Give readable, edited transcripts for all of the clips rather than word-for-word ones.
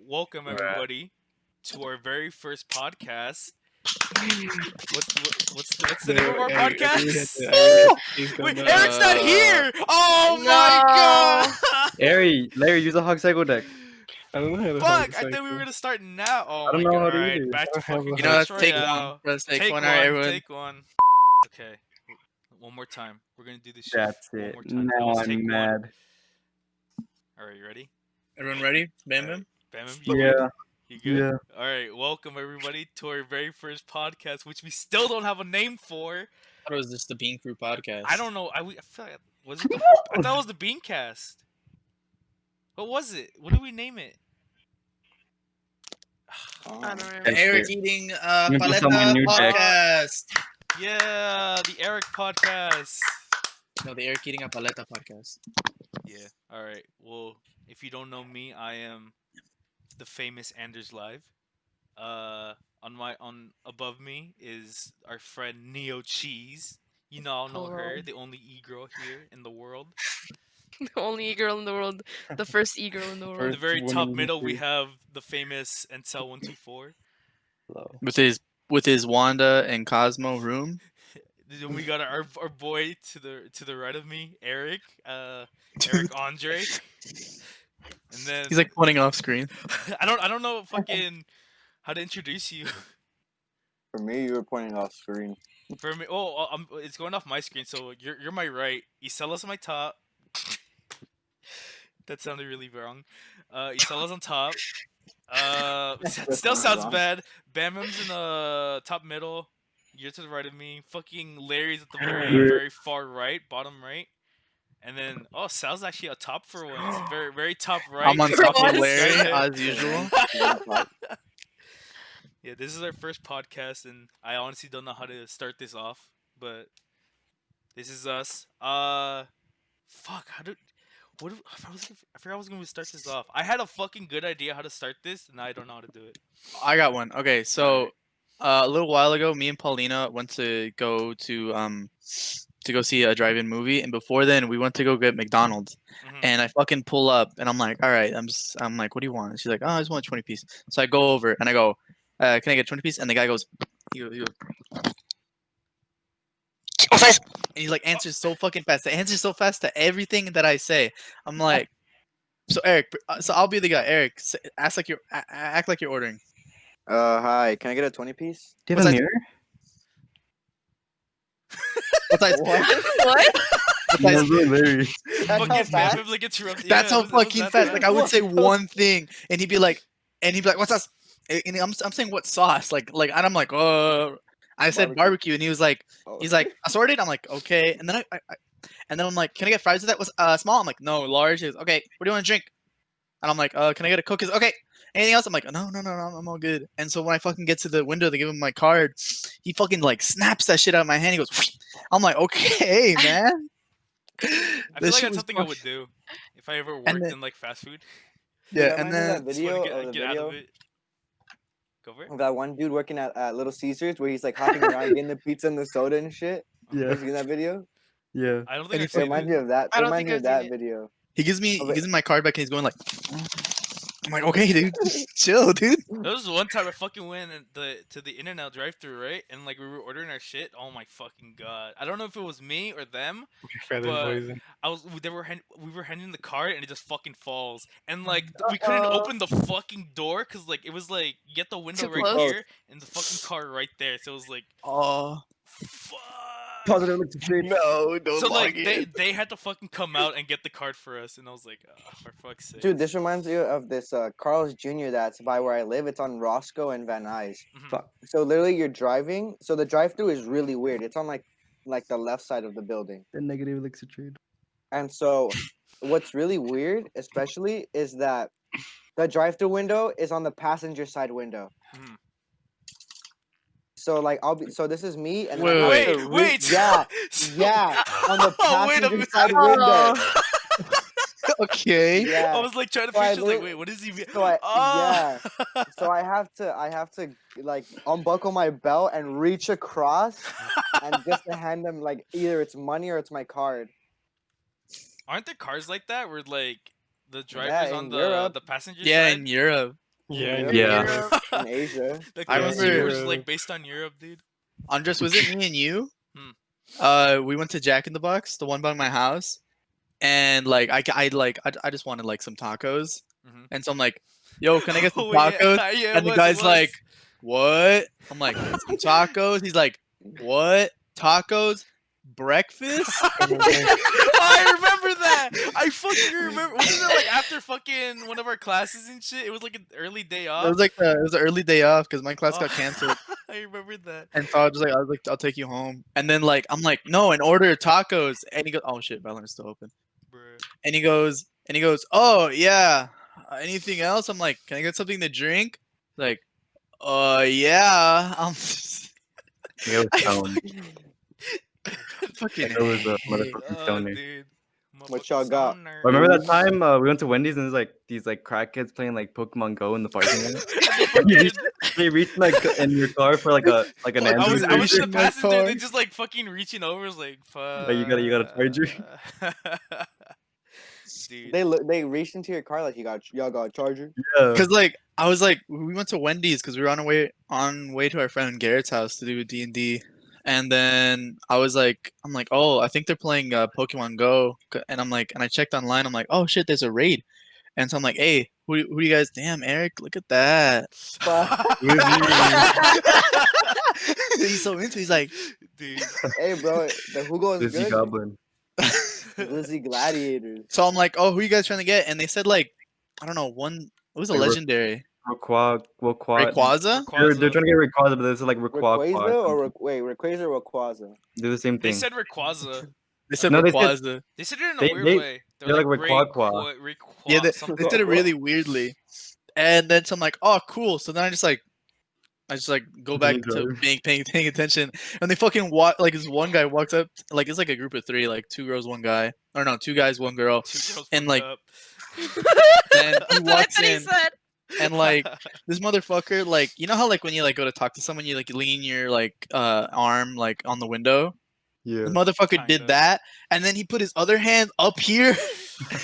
welcome everybody to our very first podcast. What's the name of our podcast? Wait, Eric's not here. Oh my god! Larry, use a hug cycle deck. I don't know how to Fuck! I thought we were gonna start now. Oh I don't my know god! how to Alright, either. back to fucking You know, Clash let's take Royale. one. Let's take Take one. one. Alright, everyone. Take one. Okay, one more time. We're gonna do this shit That's one it. more time. Now Let's I'm take mad. one. Alright, you ready? Everyone ready? Bam, bam. Bam, you Yeah, good? You good? yeah. All right, welcome everybody to our very first podcast, which we still don't have a name for. I thought it was just the Bean Crew podcast. I don't know. I feel like was it? I thought it was the Beancast. What was it? What did we name it? I don't The remember. Eric Eating Maybe Paleta someone new deck. podcast. Yeah, the Eric Podcast. No, the Eric Eating a Paleta podcast. Yeah. All right. Well, if you don't know me, I am the famous Anders Live. On above me is our friend Neo Cheese. You know, I'll know her, Hello. the only e-girl here in the world. The only e-girl in the world. The first e-girl in the In world. the very First top woman middle, we history. have the famous Encel124. Hello. With his Wanda and Cosmo room. Then we got our boy to the right of me, Eric, Eric Andre. And then He's like pointing off screen. I don't know fucking how to introduce you. For me, you were pointing off screen. For me, it's going off my screen, so you're my right. Isela's my top. That sounded really wrong. Isela's on top. Still sounds bad. Bamham's in the top middle. You're to the right of me. Fucking Larry's at the very far right, bottom right. And then Sal's actually a top for once. Very very top right. I'm on top of Once. Larry as usual. Yeah, this is our first podcast, and I honestly don't know how to start this off, but this is us. Fuck, I forgot I was gonna start this off. I had a fucking good idea how to start this, and I don't know how to do it. I got one. Okay, so a little while ago, me and Paulina went to go see a drive-in movie, and before then, we went to go get McDonald's. Mhm. And I fucking pull up, and I'm like, all right, I'm like, what do you want? And she's like, oh, I just want a 20 piece. So I go over and I go, can I get a 20 piece? And the guy goes, he goes, and he like answers so fucking fast. He answers so fast to everything that I say. I'm like, so Eric, so I'll be the guy. Eric, act like you're ordering. Hi, can I get a 20 piece? Do you have a What's that? mirror? What's I, What? No, Larry. That's Fucking how fast? Bam like interrupted. That's Yeah, how it was fucking that fast. fast. Like I would say one thing, and he'd be like, what's that? And I'm saying what sauce? Like, and I'm like, I said barbecue, and he was like, he's like, assorted. I'm like, okay. And then and then I'm like, can I get fries with that? Was small? I'm like, no, large. He goes, okay. What do you want to drink? And I'm like, can I get a Coke? He's okay. Anything else? I'm like, no, I'm all good. And so when I fucking get to the window to give him my card, he fucking like snaps that shit out of my hand. He goes, I'm like, okay, man. I feel This like shit that's was something I would do if I ever worked then- in like fast food. Yeah, That and reminds me of then that Just wanna video get, of the get out video of it. Go for it. of that one dude working at Little Caesars where he's like hopping around getting the pizza and the soda and shit. Yeah, Have you seen that video? yeah. I don't And think I've he It seen reminds it. me of that. I It don't reminds think me of I've that seen it. video. he gives me Okay. my card back, and he's going like, I'm like, okay, dude, chill, dude. There was one time I fucking went to the In-N-Out drive-thru, right? And like we were ordering our shit. Oh my fucking god! I don't know if it was me or them. Feather But- poison. We were handing the card and it just fucking falls. And like we couldn't open the fucking door because like it was like you get the window Too right close. here and the fucking car right there. So it was like Oh fuck. Positive looks straight. no, don't So like log in. they had to fucking come out and get the card for us, and I was like, oh, for fuck's sake. Dude, this reminds me of this Carl's Jr. that's by where I live. It's on Roscoe and Van Nuys. Mhm. Fuck. So literally, you're driving. So the drive-through is really weird. It's on like the left side of the building. The negative elixir trade. And so, what's really weird, especially, is that the drive-through window is on the passenger side window. Mhm. So like so this is me and Wait, I have Wait, to wait. yeah, So- yeah, on the Oh, wait a passenger minute. side window. Oh, Okay. Yeah. I was like trying to So I picture like, lit- wait, what is he? So I Oh. so I have to like unbuckle my belt and reach across and just to hand them like either it's money or it's my card. Aren't there cars like that where like the driver's Yeah, on in the Europe. passenger Yeah, side? in Europe. Yeah. Europe. In Asia. Like I the remember- which is like based on Europe, dude. Andres, was it me and you? Hmm. We went to Jack in the Box, the one by my house, and like I just wanted like some tacos, Mhm. and so I'm like, "Yo, can I get some Oh, yeah, tacos?" yeah, it And the was, it guy's was. like, "What?" I'm like, "Some tacos." He's like, "What? Tacos? Breakfast?" I remember that. I fucking remember. Wasn't it like after fucking one of our classes and shit? It was like an early day off. It was like it was an early day off because my class got Oh, canceled. I remember that. And so I was like, I'll take you home. And then like I'm like, no, and order tacos. And he goes, oh shit, Valorant's still open. Bruh. And he goes, oh yeah, anything else? I'm like, can I get something to drink? Like, yeah. I'm just, It was stoned. fucking. It was a hate- motherfucking stoner. Dude. What y'all got? Stoner. Remember that time we went to Wendy's and there's like these like crackheads playing like Pokemon Go in the parking lot? Fucking- They reached like in your car for like an I was Android in the version. my passenger. car. They just like fucking reaching over. It's like fuck. Like, you got a charger? Dude. They reached into your car like y'all got a charger. Yeah. Cause like I was like we went to Wendy's because we were on way to our friend Garrett's house to do D&D, and then I'm like, oh, I think they're playing Pokemon Go, and I'm like, and I checked online, I'm like, oh shit, there's a raid, and so I'm like, hey, who do you guys? Damn, Eric, look at that. He's so into. He's like, Dude. Hey, bro, the Hugo is Lizzie good. Goblin. Lizzie Gladiators. so I'm like, oh, who you guys trying to get? And they said like, I don't know, one. It was a Like, legendary Rayquaza. Rayquaza. They're trying to get Rayquaza, but this is like Rayquaza Rayquaza. or Rayquaza or Rayquaza? They're the same They thing. said Rayquaza. They said No, they said- Rayquaza. They said it in a They- weird they- way. they're like Rayquaza. Rayqua, Yeah, they something. did it really weirdly. And then so I'm like, oh, cool. So then I just go back to Continue paying attention. And they fucking walk like this one guy walks up, like it's like a group of three, like 2 girls, 1 guy, or no, 2 guys, 1 girl. Two girls and, fucked like, up. Then he That's walks what he in, said. and like this motherfucker, like you know how like when you like go to talk to someone, you like lean your like arm like on the window. Yeah. The motherfucker Kinda. did that, and then he put his other hand up here.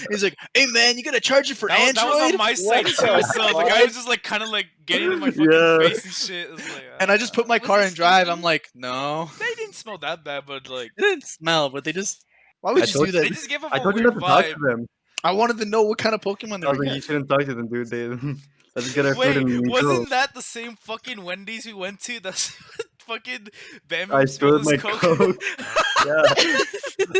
He's like, "Hey man, you gotta charge it for that, Android." that was on my side What too. the So the fuck? guy was just like kind of like getting in my fucking Yeah. face and shit. It was like, And I just put my was car it in drive. stinky? I'm like, no, They didn't smell that bad, but like it didn't smell, but they just. Why would I you told do they that? just gave off I a told you weird not to talk vibe. to them. I wanted to know what kind of Pokemon they I was were. like, you shouldn't talk to them, dude. They let's get our food Wait, and wasn't go. that the same fucking Wendy's we went to? That's fucking Bam I spilled spilled his my Coke. Coke. Yeah.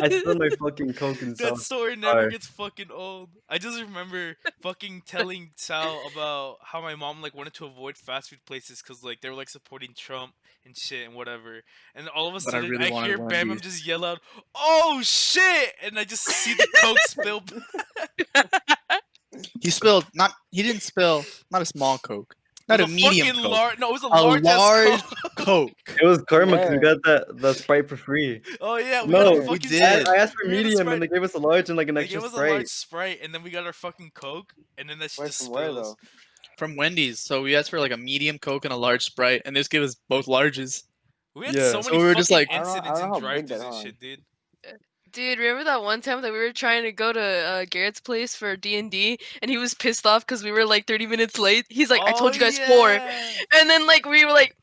I spilled my fucking Coke and That stuff. story never Sorry. gets fucking old. I just remember fucking telling Sal about how my mom like wanted to avoid fast food places because like they were like supporting Trump and shit and whatever. And all of a But I sudden really I wanted hear Bam Bam Wendy's. just yell out, "Oh shit!" And I just see the Coke spill. He spilled not. He didn't spill. Not a small Coke. Not It a was medium fucking Coke. large. No, it was a A large, large ass Coke. Coke. It was karma because we Where? got the Sprite for free. Oh yeah, we No, got a we fucking did. I asked for we got a medium Sprite. and they gave us a large and like an They extra gave us a Sprite. large Sprite, and then we got our fucking Coke, and then that shit Where's just from where spills. though? From Wendy's. So we asked for like a medium Coke and a large Sprite, and they just gave us both larges. We had Yeah. so So many we were just fucking like- I don't know- I incidents don't in know how big drive-thrus that and are. shit, dude. Dude, remember that one time that we were trying to go to Garrett's place for D&D, and he was pissed off because we were like 30 minutes late. He's like, I told you guys 4. And then like we were like,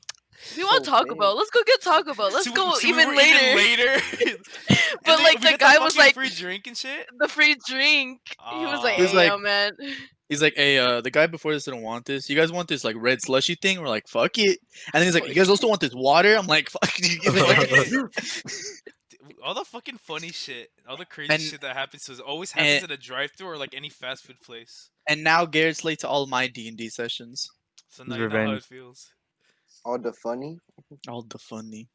we want So Taco big. Bell. Let's go get Taco Bell. Let's So- go so we even were later. And But then like we the got guy was fucking like free drink and shit. the free drink. He was like, Aw. He was hey, like- yo, man. He's like, hey, the guy before this didn't want this. You guys want this like red slushy thing? We're like, fuck it. And then he's like, you guys also want this water? I'm like, fuck. All the fucking funny shit, all the crazy And- shit that happens to us always happens and- at a drive-thru or like any fast food place. And now Garrett's late to all my D&D sessions. So It's now you know how it revenge. feels. All the funny. All the funny.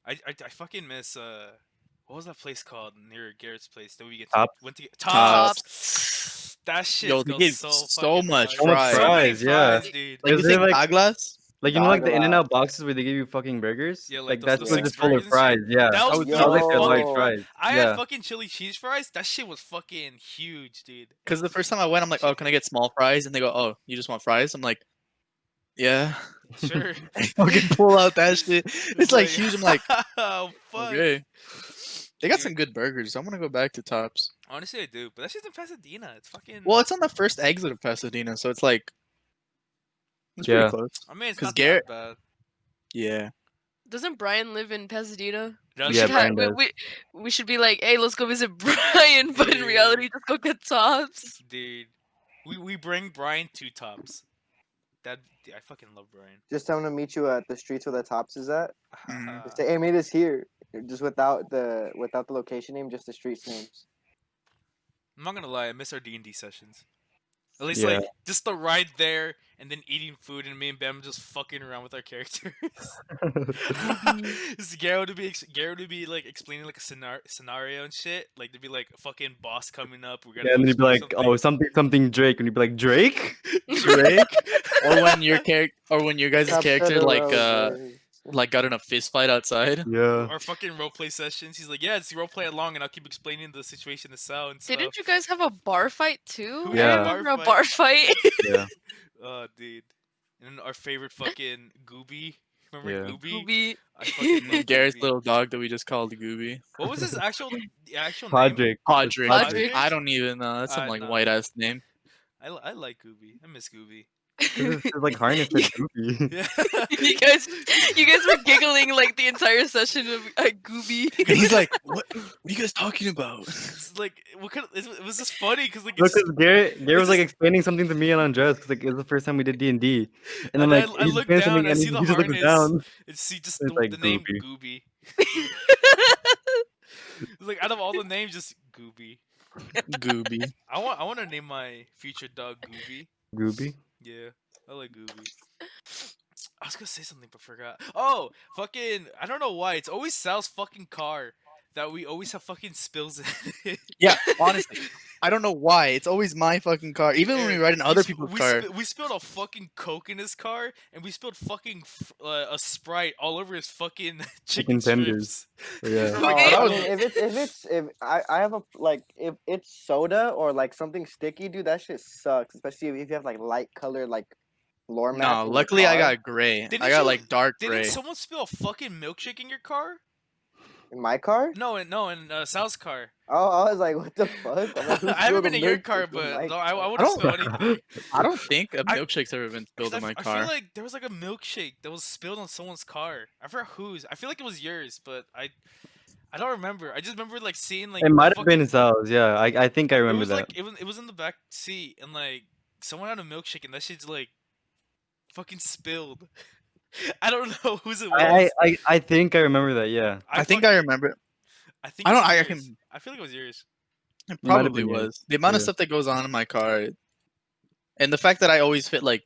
I fucking miss what was that place called near Garrett's place that we get Tops? went to get Tops. Tops. That shit Yo, they goes give so so fucking much fire. fries. So many Fries, yeah. fries, dude. Like Is you it think like- Douglas? Like you know, like the Dog In-N-Out boxes where they give you fucking burgers. Yeah, like like that's those was 6 just full of burgers and fries. shit. Yeah, That was would- that was like their Yo. large fries. I yeah. had fucking chili cheese fries. That shit was fucking huge, dude. Because the first time I went, I'm like, oh, can I get small fries? And they go, oh, you just want fries? I'm like, yeah. Sure. Fucking pull out that shit. It's like huge. I'm like, oh fuck. okay. They got Dude. some good burgers. I want to go back to Tops. Honestly, I do, but that shit's in Pasadena. It's fucking. Well, it's on the first exit of Pasadena, so it's like It's Yeah. pretty close. I mean, it's 'Cause not Garrett- that bad. Yeah. Doesn't Brian live in Pasadena? Does We Yeah, she? should have, Brian does. we should be like, hey, let's go visit Brian, but in Dude. reality, just go get tops. Dude, we bring Brian 2 tops. I fucking love Brian. Just tell him to meet you at the streets where the tops is at. Mhm. Just say, hey, meet us here. Just without the location name, just the streets names. I'm not gonna lie, I miss our D&D sessions. At least Yeah. like just the ride there and then eating food and me and Bam just fucking around with our characters. Garrett would be like explaining like a scenario and shit. Like there'd be like a fucking boss coming up. We're gonna Yeah, and go then you'd be do like, oh, something Drake, and you'd be like, Drake? Drake, or when your character, or when your guys' Capture character the like roses. got in a fist fight outside. Yeah. Our fucking roleplay sessions. He's like, yeah, it's roleplay along, and I'll keep explaining the situation to Sal and stuff. Didn't you guys have a bar fight too? Who had I a bar remember a fight? bar fight. Yeah. Oh, dude. And then our favorite fucking Gooby. Remember Yeah. Gooby? Gooby. I fucking love Garrett's Gooby. little dog that we just called Gooby. What was his actual name? Podrick. Podrick. Podrick? I don't even know. That's some like no. white ass name. I like Gooby. I miss Gooby. It's like harness and goofy. Yeah. you guys were giggling like the entire session of Gooby. And he's like, what are you guys talking about? It's like it was just funny because like No, it's, because Garrett was like just- explaining something to me and Andres because like it was the first time we did D&D, and then And like I he's look explaining down, something I and see he the just looks harness. down. it's see just It's the, like the name Gooby. Gooby. It's like out of all the names, just Gooby. Gooby. I want to name my future dog Gooby. Gooby. Yeah, I like Gooby. I was gonna say something but forgot. Oh, fucking! I don't know why. It's always Sal's fucking car that we always have fucking spills in. it. Yeah, honestly, I don't know why. It's always my fucking car. Even when we ride in other people's car. We spilled a fucking Coke in his car, and we spilled fucking a Sprite all over his fucking chicken tenders. strips. Yeah. Oh, Okay. I mean, if I have a like if it's soda or like something sticky, dude, that shit sucks. Especially if you have like light colored like floor mats. No, in your luckily I car. got gray. Didn't I got you- like dark Didn't gray. someone spill a fucking milkshake in your car? In my car. In Sal's car. Oh, I was like, what the fuck? I'm like, who I haven't spilled been a in your milkshake car, in but my no, I car? wouldn't don't- spill anything. I don't think a I- milkshake's ever been spilled in my I car. feel like there was like a milkshake that was spilled on someone's car. I forgot whose. I feel like it was yours, but I don't remember. I just remember like seeing like It might have fucking- been Sal's. Yeah, I think I It remember was that. like it was in the back seat and like someone had a milkshake and that shit's like fucking spilled. I don't know whose it was. I think I remember that. Yeah. I think I remember. I think I it don't- was I yours. can- I feel like it was yours. It Might have probably been, yeah. was. The amount of Yeah. stuff that goes on in my car, and the fact that I always fit like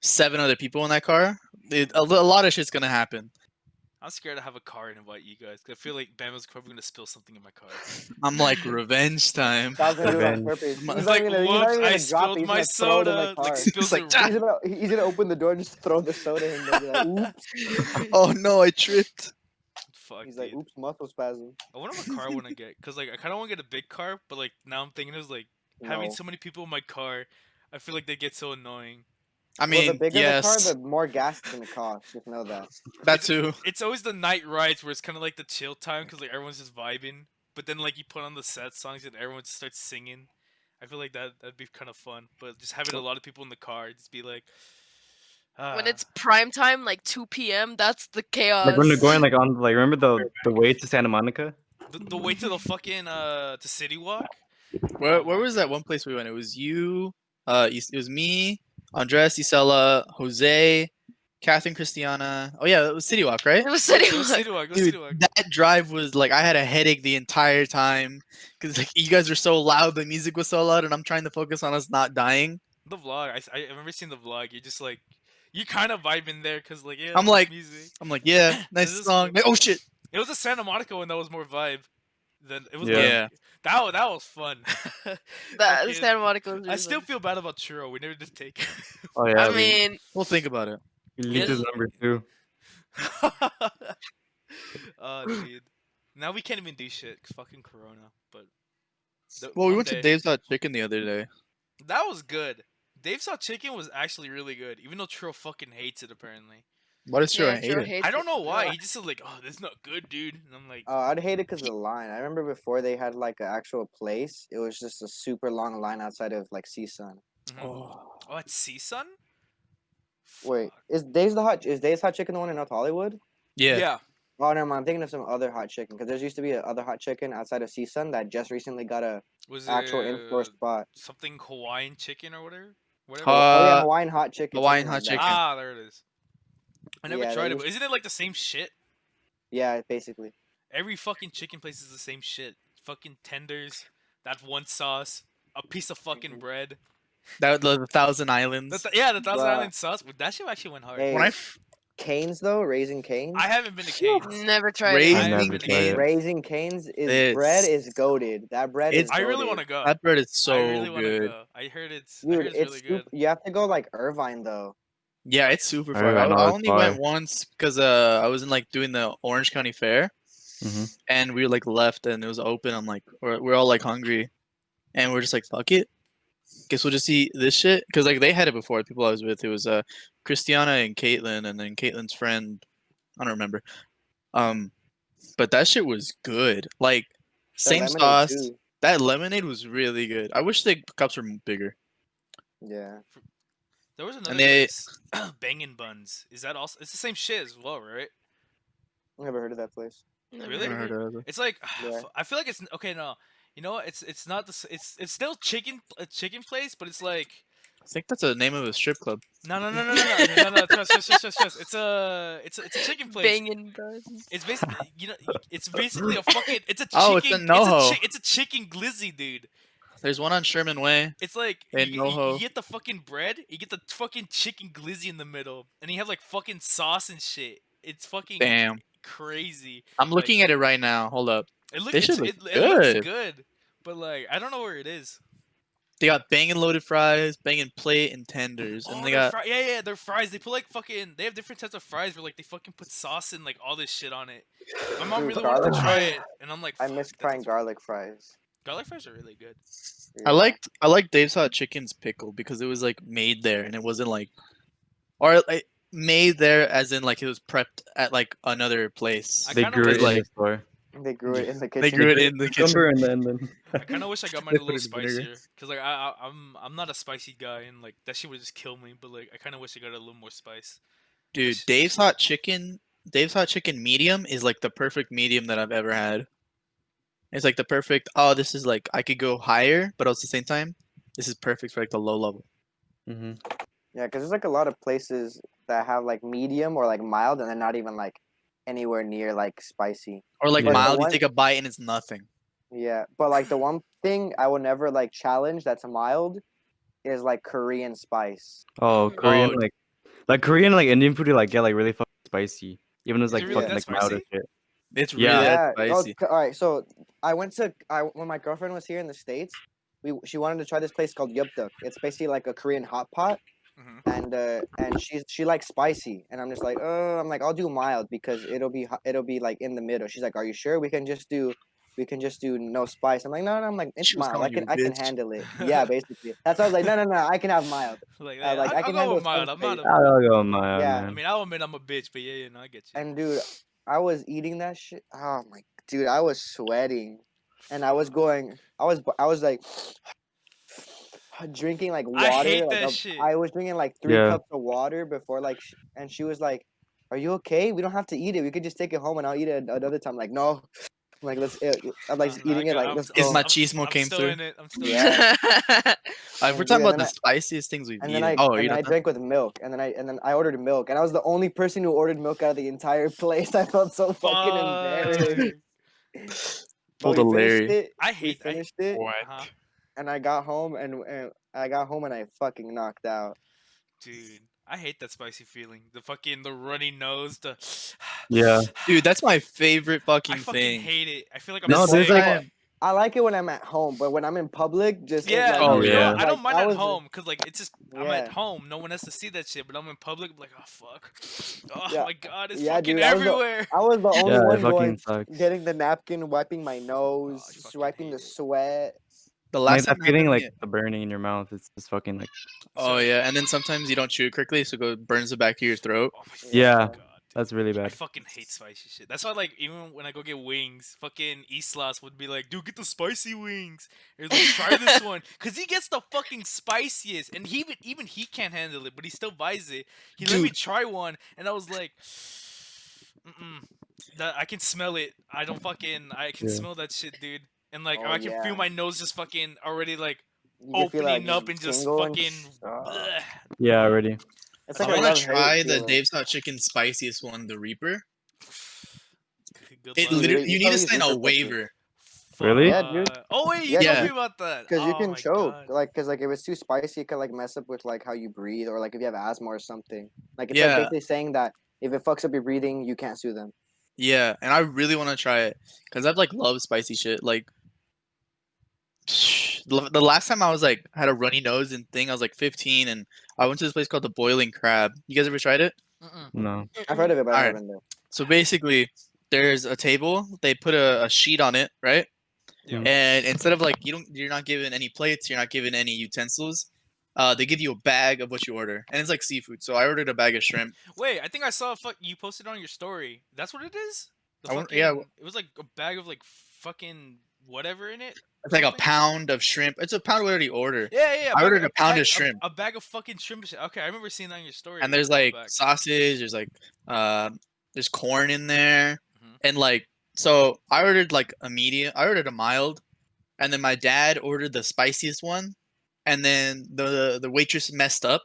7 other people in that car. A lot of shit's gonna happen. I'm scared to have a car and invite you guys. 'Cause I feel like Bama's probably gonna spill something in my car. I'm like revenge time. That was gonna do it on Revenge. purpose. He's He's It's not like, even gonna, he's not whoops, even I gonna drop it. spilled He's my gonna throw it in my soda. car. Like spills like, it "Ah." He's gonna open the door and just throw the soda in there. Be like, oops. Oh no, I tripped. Fuck, He's like, dude. oops, muscle spasm. I wonder what car I want to get. Cause like I kind of want to get a big car, but like now I'm thinking is like having No. so many people in my car. I feel like they get so annoying. I mean, Well, the bigger yes, the car, the more gas it's gonna cost. Just know that. that too. It's always the night rides where it's kind of like the chill time because like everyone's just vibing. But then like you put on the sad songs and everyone just starts singing. I feel like that'd be kind of fun. But just having a lot of people in the car, just be like. When it's prime time, like 2 p.m., that's the chaos. Like when they're going like on like remember the way to Santa Monica? the way to the fucking to City Walk. Where was that one place we went? It was you. It was me, Andres, Isela, Jose, Catherine, Christiana. Oh yeah, it was City Walk, right? It was City It was Walk. City Walk. It was Dude, City Walk. that drive was like I had a headache the entire time because like you guys were so loud, the music was so loud, and I'm trying to focus on us not dying. The vlog. I remember seeing the vlog. You're just like. You kind of vibing there because like yeah. I'm there's like- music. I'm like, yeah, This nice is song. cool. Like, oh shit. It was a Santa Monica one that was more vibe. Than it was. Yeah. Like, Yeah. that was fun. That Fucking- Santa Monica was I really still fun. feel bad about Churro. We never did take. Oh yeah. I mean, We'll think about it. he leaked his yes. number too. Oh, dude. Now we can't even do shit 'cause fucking Corona. But Well, we one went to day- Dave's Hot Chicken the other day. That was good. Dave's Hot Chicken was actually really good, even though Churro fucking hates it apparently. What is true? yeah, I hate Joe it. hates I don't it. know why. He just is like, oh, this is not good, dude. And I'm like, I'd hate it because of the line. I remember before they had like an actual place. It was just a super long line outside of like CSUN. Mhm. Oh. Oh, it's CSUN? Wait, Fuck. is Dave's Hot Chicken the one in North Hollywood? Yeah. Oh, never mind. I'm thinking of some other hot chicken because there used to be a other hot chicken outside of CSUN that just recently got a Was actual in-store it spot. something Hawaiian chicken or whatever? Oh yeah, Uh, Hawaiian hot chicken. Hawaiian something hot like that. chicken. Ah, there it is. I never Yeah, they tried it, used- but isn't it like the same shit? Yeah, basically. Every fucking chicken place is the same shit. Fucking tenders, that one sauce, a piece of fucking Mhm. bread. That the Thousand Islands. Yeah, the Thousand Bruh. Island sauce. That shit actually went hard. Hey, When I Canes though, Raising Canes. I haven't been to Cane's. Never tried Raising it. I haven't Never been to tried it. Cane's. Raising Canes is It's- bread is goaded. That bread is. it's- I really goated. want to go. that bread is so I really want to good. go. I heard it's. I Dude, heard it's really good. You have to go like Irvine though. Yeah, it's super I far. I, know I it's only far. went once because I was in like doing the Orange County Fair, hmm and we like left and it was open. I'm like, we're all like hungry, and we're just like, fuck it. Guess we'll just eat this shit because like they had it before. The people I was with, it was Christiana and Caitlin, and then Caitlin's friend. I don't remember. But that shit was good. Like The same lemonade, sauce. too. That lemonade was really good. I wish the cups were bigger. Yeah. There was another they- place, Bangin' Buns. Is that also? It's the same shit as well, right? Never heard of that place. Never Really? heard of it. It's like Yeah. I feel like it's okay. No, you know what? It's not the. It's still a chicken place, but it's like I think that's the name of a strip club. no. Trust. It's a chicken place. Banging buns. It's basically it's basically a fucking it's a chicken. Oh, it's a NoHo. It's a chicken glizzy, dude. There's one on Sherman Way. It's like And NoHo. you get the fucking bread, you get the fucking chicken glizzy in the middle, and you have like fucking sauce and shit. It's fucking Damn. crazy. I'm looking at it right now. Hold up. It looks They should it look looks good. good, but like I don't know where it is. They got banging loaded fries, banging plate, and tenders, and they their got yeah, their fries. They put like fucking. They have different types of fries where like they fucking put sauce and like all this shit on it. My mom Dude, really wanted to garlic try fries? it, and I'm like, I "Fuck, miss that trying sounds- garlic fries. Garlic fries are really good. I liked Dave's Hot Chicken's pickle because it was like made there and it wasn't like or like made there as in like it was prepped at like another place. I They kinda grew wish- it in the store. They grew it in the kitchen. They grew it in the kitchen. Cucumber and then I kind of wish I got mine They a put little it in vinegar. spicier, cause like I'm not a spicy guy, and like that shit would just kill me. But like I kind of wish I got a little more spice. Dude, Sh- Dave's Hot Chicken medium is like the perfect medium that I've ever had. It's like the perfect. Oh, this is like I could go higher, but at the same time, this is perfect for like the low level. hmm Yeah, because there's like a lot of places that have like medium or like mild, and they're not even like anywhere near like spicy. Or like Yeah. mild, The you one- take a bite and it's nothing. Yeah, but like the one thing I will never like challenge that's mild is like Korean spice. Oh, Korean Oh. like Korean like Indian food like get like really fucking spicy. Even though it's Is it like really fucking that like milder spicy? shit. It's really Yeah. that oh, spicy. all right. So when my girlfriend was here in the States, she wanted to try this place called Yupduk. It's basically like a Korean hot pot, Mhm. and she likes spicy, and I'm just like, I'm like, I'll do mild because it'll be like in the middle. She's like, are you sure we can just do no spice? I'm like, no, I'm like, it's She was mild. calling you a I can bitch. handle it. Yeah, basically. That's why I was like, no, I can have mild. Like, like, I I'll can go handle with mild. I'm some not. I'll go with my Yeah. I man. mean, I'll admit I'm a bitch, but yeah, no, I get you. And dude, I was eating that shit. Oh my, dude, I was sweating, and I was like drinking like water. I hate like, that shit. I was drinking like 3 Yeah. cups of water before like, and she was like, "Are you okay? We don't have to eat it. We could just take it home and I'll eat it another time." Like, no, I'm like I'm like No, eating it like let's His go. machismo came still through. in it. I'm still Yeah. We're Dude, talking and about then the I- spiciest things we've And eaten. then Oh, I you know drank with milk, and then I ordered milk, and I was the only person who ordered milk out of the entire place. I felt so fucking embarrassed. But Pulled a we finished Larry. it. I We hate. finished it, Uh-huh. and I got home, and I fucking knocked out. Dude, I hate that spicy feeling. The runny nose. The Yeah. Dude, that's my favorite fucking I fucking thing. hate it. I feel like I'm No, sick. there's like I like it when I'm at home, but when I'm in public, just Yeah, like, Oh, you know, yeah. I don't like, mind that at was- home because like it's just I'm at Yeah. home. No one has to see that shit, but I'm in public. I'm like, oh fuck, oh Yeah. my god, it's Yeah, fucking dude, I was the- everywhere. I was the only yeah, it one fucking going, sucks. getting the napkin, wiping my nose, you fucking wiping hate the it. sweat. The Like last that time feeling happened like to me- the burning in your mouth. It's just fucking like Oh yeah, and then sometimes you don't chew it correctly, so it burns the back of your throat. Oh my Yeah. God, dude. That's really I bad. fucking hate spicy shit. That's why, like, even when I go get wings, fucking Islas would be like, "Dude, get the spicy wings." Or like, "Try this one," cause he gets the fucking spiciest, and even he can't handle it, but he still buys it. He let me Dude. try one, and I was like, "Mm-mm." That I can smell it. I can Yeah. smell that shit, dude. And like, Oh, I can feel yeah. my nose just fucking already like You can feel opening like up and just tingle and fucking. bleh. Yeah, already. It's I like a want to love-hate try the feeling. Dave's Hot Chicken spiciest one, the Reaper. Good It luck. literally, You you need probably to use sign a Reaper cookies. waiver. Really? Yeah, dude. Oh wait, you Yeah, told Yeah. me about that. Because you Oh can my choke, God. like, cause like if it's too spicy, it could like mess up with like how you breathe, or like if you have asthma or something. Like it's like Yeah. basically saying that if it fucks up your breathing, you can't sue them. Yeah, and I really want to try it because I've like loved spicy shit. Like the last time I was like had a runny nose and thing, I was like 15, and I went to this place called the Boiling Crab. You guys ever tried it? Mm-mm. No. I've heard of it, but I've Alright. never been there. So basically, there's a table. They put a sheet on it, right? Yeah. And instead of like you're not given any plates, you're not given any utensils. They give you a bag of what you order, and it's like seafood. So I ordered a bag of shrimp. Wait, I think I saw you posted on your story. That's what it is. The I want- fucking, yeah. It was like a bag of like fucking whatever in it. It's like a Something? pound of shrimp. It's a pound of whatever you order. Yeah. I ordered a pound of shrimp. A bag of fucking shrimp. Okay, I remember seeing that on your story. And there's a while like back. sausage. There's like there's corn in there, Mhm. and like so I ordered like a medium. I ordered a mild, and then my dad ordered the spiciest one, and then the waitress messed up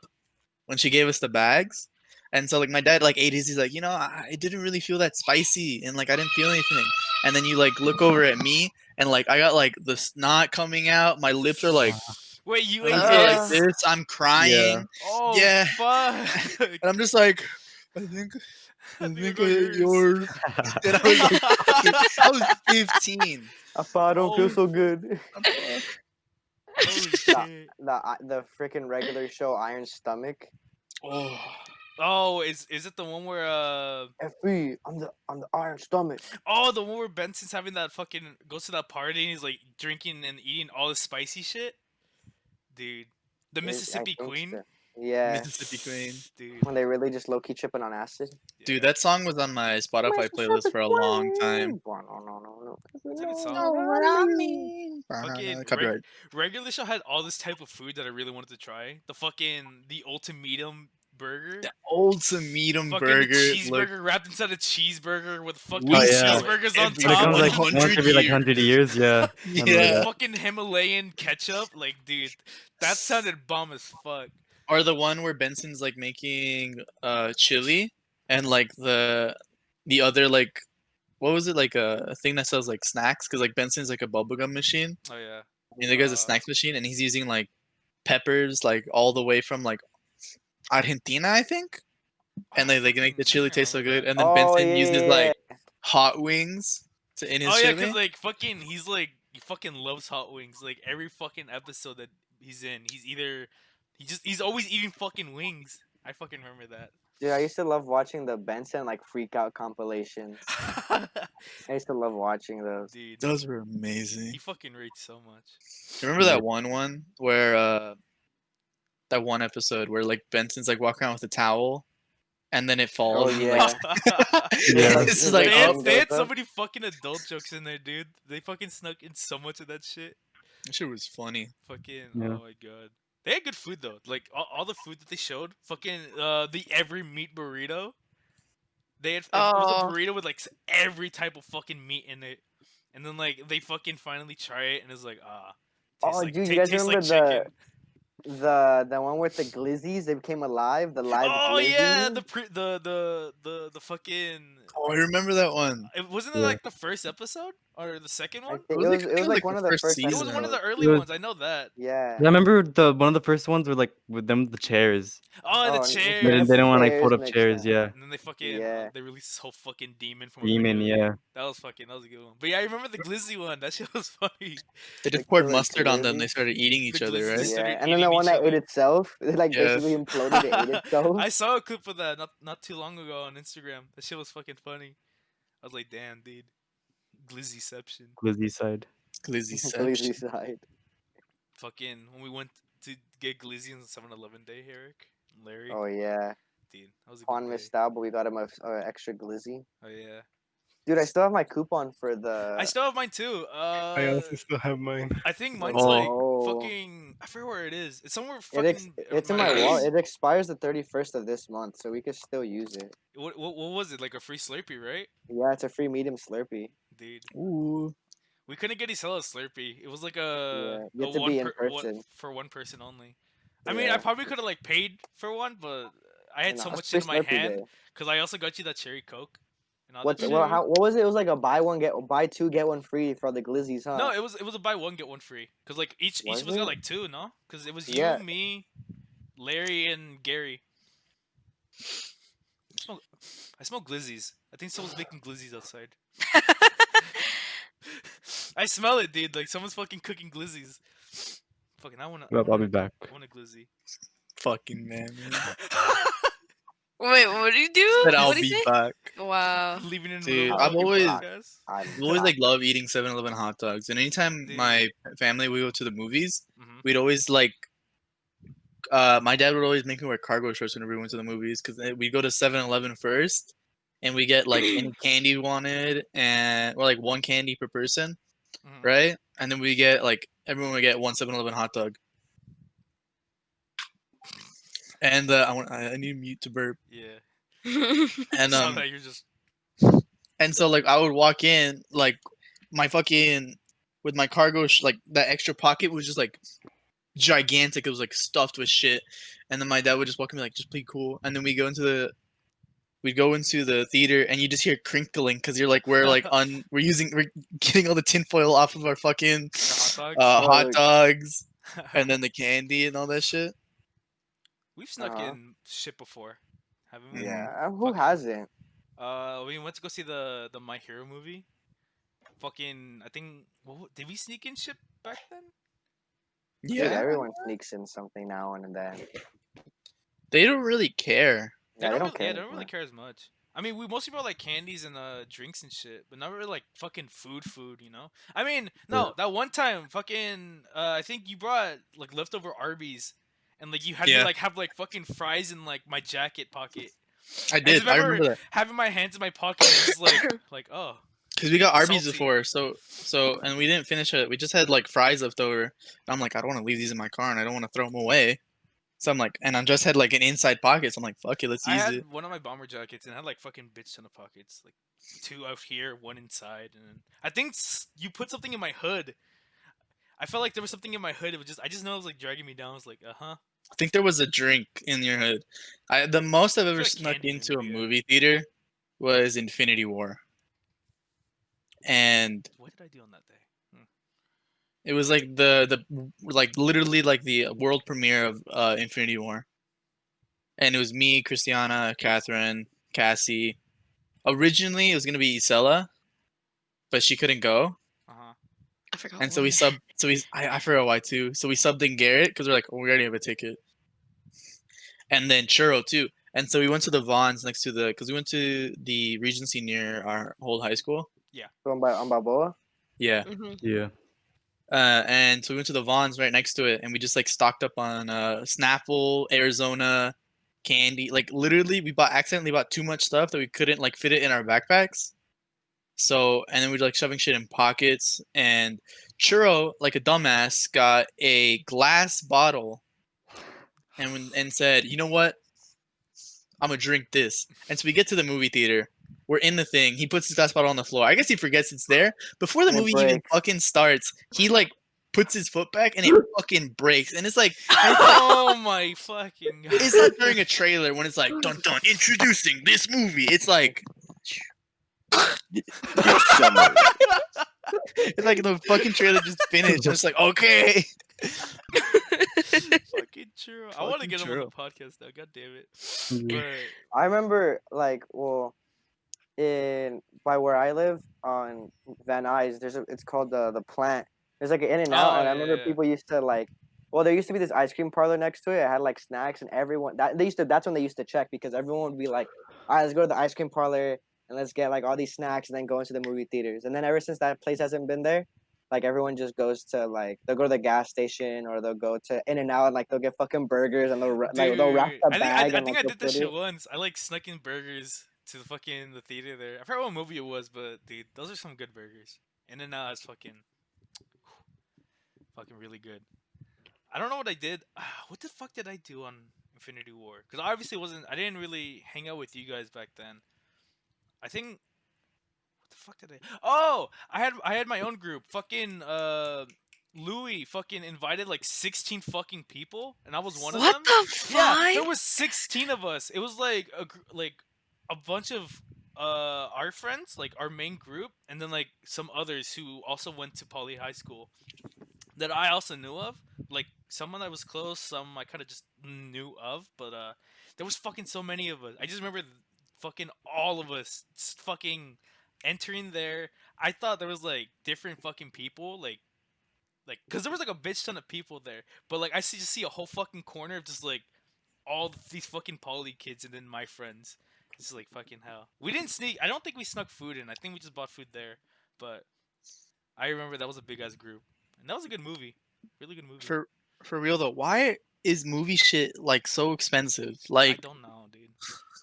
when she gave us the bags, and so like my dad like ate his. He's like, I didn't really feel that spicy, and like I didn't feel anything. And then you like look over at me, and like I got like the snot coming out. My lips are like, Wait, you I'm ate like this? this. I'm crying. Oh Yeah. fuck! And I'm just like, I think I think I I ate got yours. And I was like, I was 15. I don't feel Oh. so good. Oh shit! The freaking regular show Iron Stomach. Oh, Oh, is it the one where FB, I'm the Iron Stomach. Oh, the one where Benson's having that fucking goes to that party and he's like drinking and eating all the spicy shit? Dude. The I Mississippi think Queen? so. Yeah, Mississippi Queen. Dude. when they really just low key tripping on acid. Dude, that song was on my Spotify playlist for a long time. No. That's a good song. Know what I mean? Fucking Copyright. regular show had all this type of food that I really wanted to try. The ultimatum burger. The ultimatum Fucking burger. cheeseburger Look, wrapped inside a cheeseburger with fucking We yeah. cheeseburgers on every When it top. comes like fucking once every like 100 100 years, yeah. I remember Yeah. that. Fucking Himalayan ketchup. Like, dude, that sounded bomb as fuck. or the one where Benson's like making chili and like the other like what was it like a thing that sells like snacks because like Benson's like a bubblegum machine Oh yeah. and the guy's a Uh, snacks machine and he's using like peppers like all the way from like Argentina I think and they make the fucking- chili I taste so remember good that. and then Oh, Benson yeah, uses yeah, like hot wings in his Oh yeah, chili. cause like fucking, he fucking loves hot wings. Like every fucking episode that he's in, he's always eating fucking wings. I fucking remember that. Dude, I used to love watching the Benson like freak out compilations. I used to love watching those. Dude, Those were amazing. he fucking rates so much. Remember that one where that one episode where like Benson's like walking around with a towel and then it falls. Oh and, yeah. like, Yeah. this is They like they had- oh, they had Goes so up. many fucking adult jokes in there, dude. They fucking snuck in so much of that shit. that shit was funny. Fucking, Yeah. oh my god. They had good food though. Like all the food that they showed. Fucking the every meat burrito. They had it was a Oh. burrito with like every type of fucking meat in it. And then like they fucking finally try it and it's like tastes Oh, like, dude, you guys tastes remember like chicken. the one with the glizzies? They became alive. The live. Oh yeah, glizzies? the fucking. Oh, I remember that one. Wasn't it Yeah. like the first episode or the second I one? think Was it it- was. I It think was like one of the first. It was season. one of the episodes. early was- ones. I know that. Yeah. I remember one of the first ones were like with them the chairs. Oh, the Oh, chair. They didn't want to like Chairs fold up makes chairs, sense. yeah. And then they fucking Yeah. they released this whole fucking demon from a video. Demon, yeah. That was a good one. But yeah, I remember the glizzy one. That shit was funny. They just Like, poured like mustard on them. glizzy? They started eating each The other, glizzy right? just Yeah, started and then the eating one each that ate other. itself, it like Yeah. basically imploded. It ate itself. I saw a clip of that not too long ago on Instagram. That shit was fucking funny. I was like, damn, dude. Glizzyception. Glizzy side. Glizzy Glizzy side. Fucking when we went to get glizzy on the 7-Eleven day, Eric, Larry. Oh yeah. dude. That was a Juan good day. missed out, but we got him a extra glizzy. Oh yeah. Dude, I still have my coupon for the. I still have mine too. I also still have mine. I think mine's Oh. like Oh. fucking. I forget where it is. It's somewhere It fucking. it's in my wallet. It expires the 31st of this month, so we could still use it. What was it? Like a free Slurpee, right? Yeah, it's a free medium Slurpee. Dude, Ooh. we couldn't get Isela a Slurpee. It was like a Yeah, you have to one be in one- person. for one person only. I mean, Yeah. I probably could have like paid for one, but I had Nah, so it's much free shit in my Slurpee hand day. because I also got you that cherry coke. And all What? that Well, shit. what was it? It was like a buy two get one free for the glizzies, huh? No, it was a buy one get one free. Cause like each Was of us got it? like two, no? Cause it was you, Yeah. me, Larry, and Gary. I smell glizzies. I think someone's making glizzies outside. I smell it, dude. Like someone's fucking cooking glizzies. Fucking, I wanna. Well, I'll be back. I want a glizzy. Fucking man. Wait, what do you do? Said I'll What do you be say? back. Wow. Leaving in the Dude, middle of I've the fucking always- podcast. I'm I always like love eating 7-Eleven hot dogs, and anytime Dude. my family we go to the movies, Mhm. we'd always like. My dad would always make me wear cargo shorts whenever we went to the movies because we'd go to 7-Eleven first, and we get like any candy we wanted, and or like one candy per person, Mhm. right? And then we get like everyone would get one 7-Eleven hot dog. And I need mute to burp. Yeah. And Saw that you're just. And so like I would walk in like my fucking with my cargo like that extra pocket was just like gigantic. It was like stuffed with shit. And then my dad would just walk in and be like, just be cool. And then we'd go into the theater and you just hear crinkling because you're like we're getting all the tinfoil off of our fucking The hot dogs. hot Oh, dogs and then the candy and all that shit. We've snuck Uh-huh. in shit before, haven't we? Yeah, who Fucking- hasn't? We went to go see the My Hero movie. Fucking, I think. Did we sneak in shit back then? Dude, Yeah, everyone sneaks in something now and then. they don't really care. Yeah, they don't Yeah, care. they don't really care as much. I mean, we mostly brought like candies and drinks and shit, but not really like fucking food, you know? I mean, no, that one time, fucking, I think you brought like leftover Arby's, and like you had me Yeah. like have like fucking fries in like my jacket pocket. I did. I remember that. Having my hands in my pocket, and just like oh, Because we got Arby's Salty. before, so and we didn't finish it. We just had like fries left over. And I'm like, I don't want to leave these in my car, and I don't want to throw them away. So I'm like, and I just had like an inside pocket. So I'm like, fuck it, let's I use had it. one of my bomber jackets and it had like fucking bitch ton of pockets, like two out here, one inside, and I think you put something in my hood. I felt like there was something in my hood. I just know it was like dragging me down. I was like, I think there was a drink in your hood. The most I've ever like snuck candy into a maybe, yeah. movie theater was Infinity War, and what did I do on that day? it was like the like literally like the world premiere of Infinity War, and it was me, Christiana, Catherine, Cassie. Originally, it was gonna be Isela, but she couldn't go, I forgot. and so we why. subbed. So I forgot why too. So we subbed in Garrett because we're like, oh, we already have a ticket, and then Churro too. And so we went to the Vons next to because we went to the Regency near our old high school. On Balboa? Yeah. Mhm. Yeah. And so we went to the Vons right next to it, and we just like stocked up on Snapple, Arizona candy. Like literally, we accidentally bought too much stuff that we couldn't like fit it in our backpacks. So and then we were like shoving shit in pockets. And Churro, like a dumbass, got a glass bottle, and said, "You know what? I'm gonna drink this." And so we get to the movie theater. We're in the thing. He puts his glass bottle on the floor. I guess he forgets it's there. Before the And it movie even breaks. fucking starts, he like puts his foot back and it fucking breaks. And it's like Oh my fucking god! it's like during a trailer when it's like dun dun introducing this movie. It's like it's like the fucking trailer just finished. It's like okay. fucking true. I want to Fucking get him true. on the podcast now. God damn it! Yeah. But I remember, like, well, by where I live on Van Nuys, it's called the Plant. There's like an In and Out, Oh, and I yeah, remember yeah. people used to like. Well, there used to be this ice cream parlor next to it. It had like snacks, and everyone that's when they used to check because everyone would be like, "All right, let's go to the ice cream parlor and let's get like all these snacks and then go into the movie theaters." And then ever since that place hasn't been there, like everyone just goes to like they'll go to the gas station or they'll go to In-N-Out and like they'll get fucking burgers and they'll wrap Dude, the I bag think and like I they'll did that put shit it. once. I like snuck in burgers to the theater there. I forgot what movie it was, but dude, those are some good burgers. In-N-Out is fucking really good. I don't know what I did. What the fuck did I do on Infinity War? Because obviously I didn't really hang out with you guys back then. I think what the fuck did I? Oh, I had my own group. Fucking Louis fucking invited like 16 fucking people, and I was one of What them. the fuck? Yeah, there was 16 of us. It was like a bunch of our friends, like our main group, and then like some others who also went to Poly High School that I also knew of. Like someone that was close, some I kind of just knew of, but there was fucking so many of us. I just remember fucking all of us fucking entering there. I thought there was like different fucking people, like because there was like a bitch ton of people there, but like I just see a whole fucking corner of just like all these fucking Poly kids and then my friends. It's like fucking hell. We didn't sneak. I don't think we snuck food in. I think we just bought food there. But I remember that was a big ass group, and that was a good movie. Really good movie. For real though, why is movie shit like so expensive? I Like don't know, dude.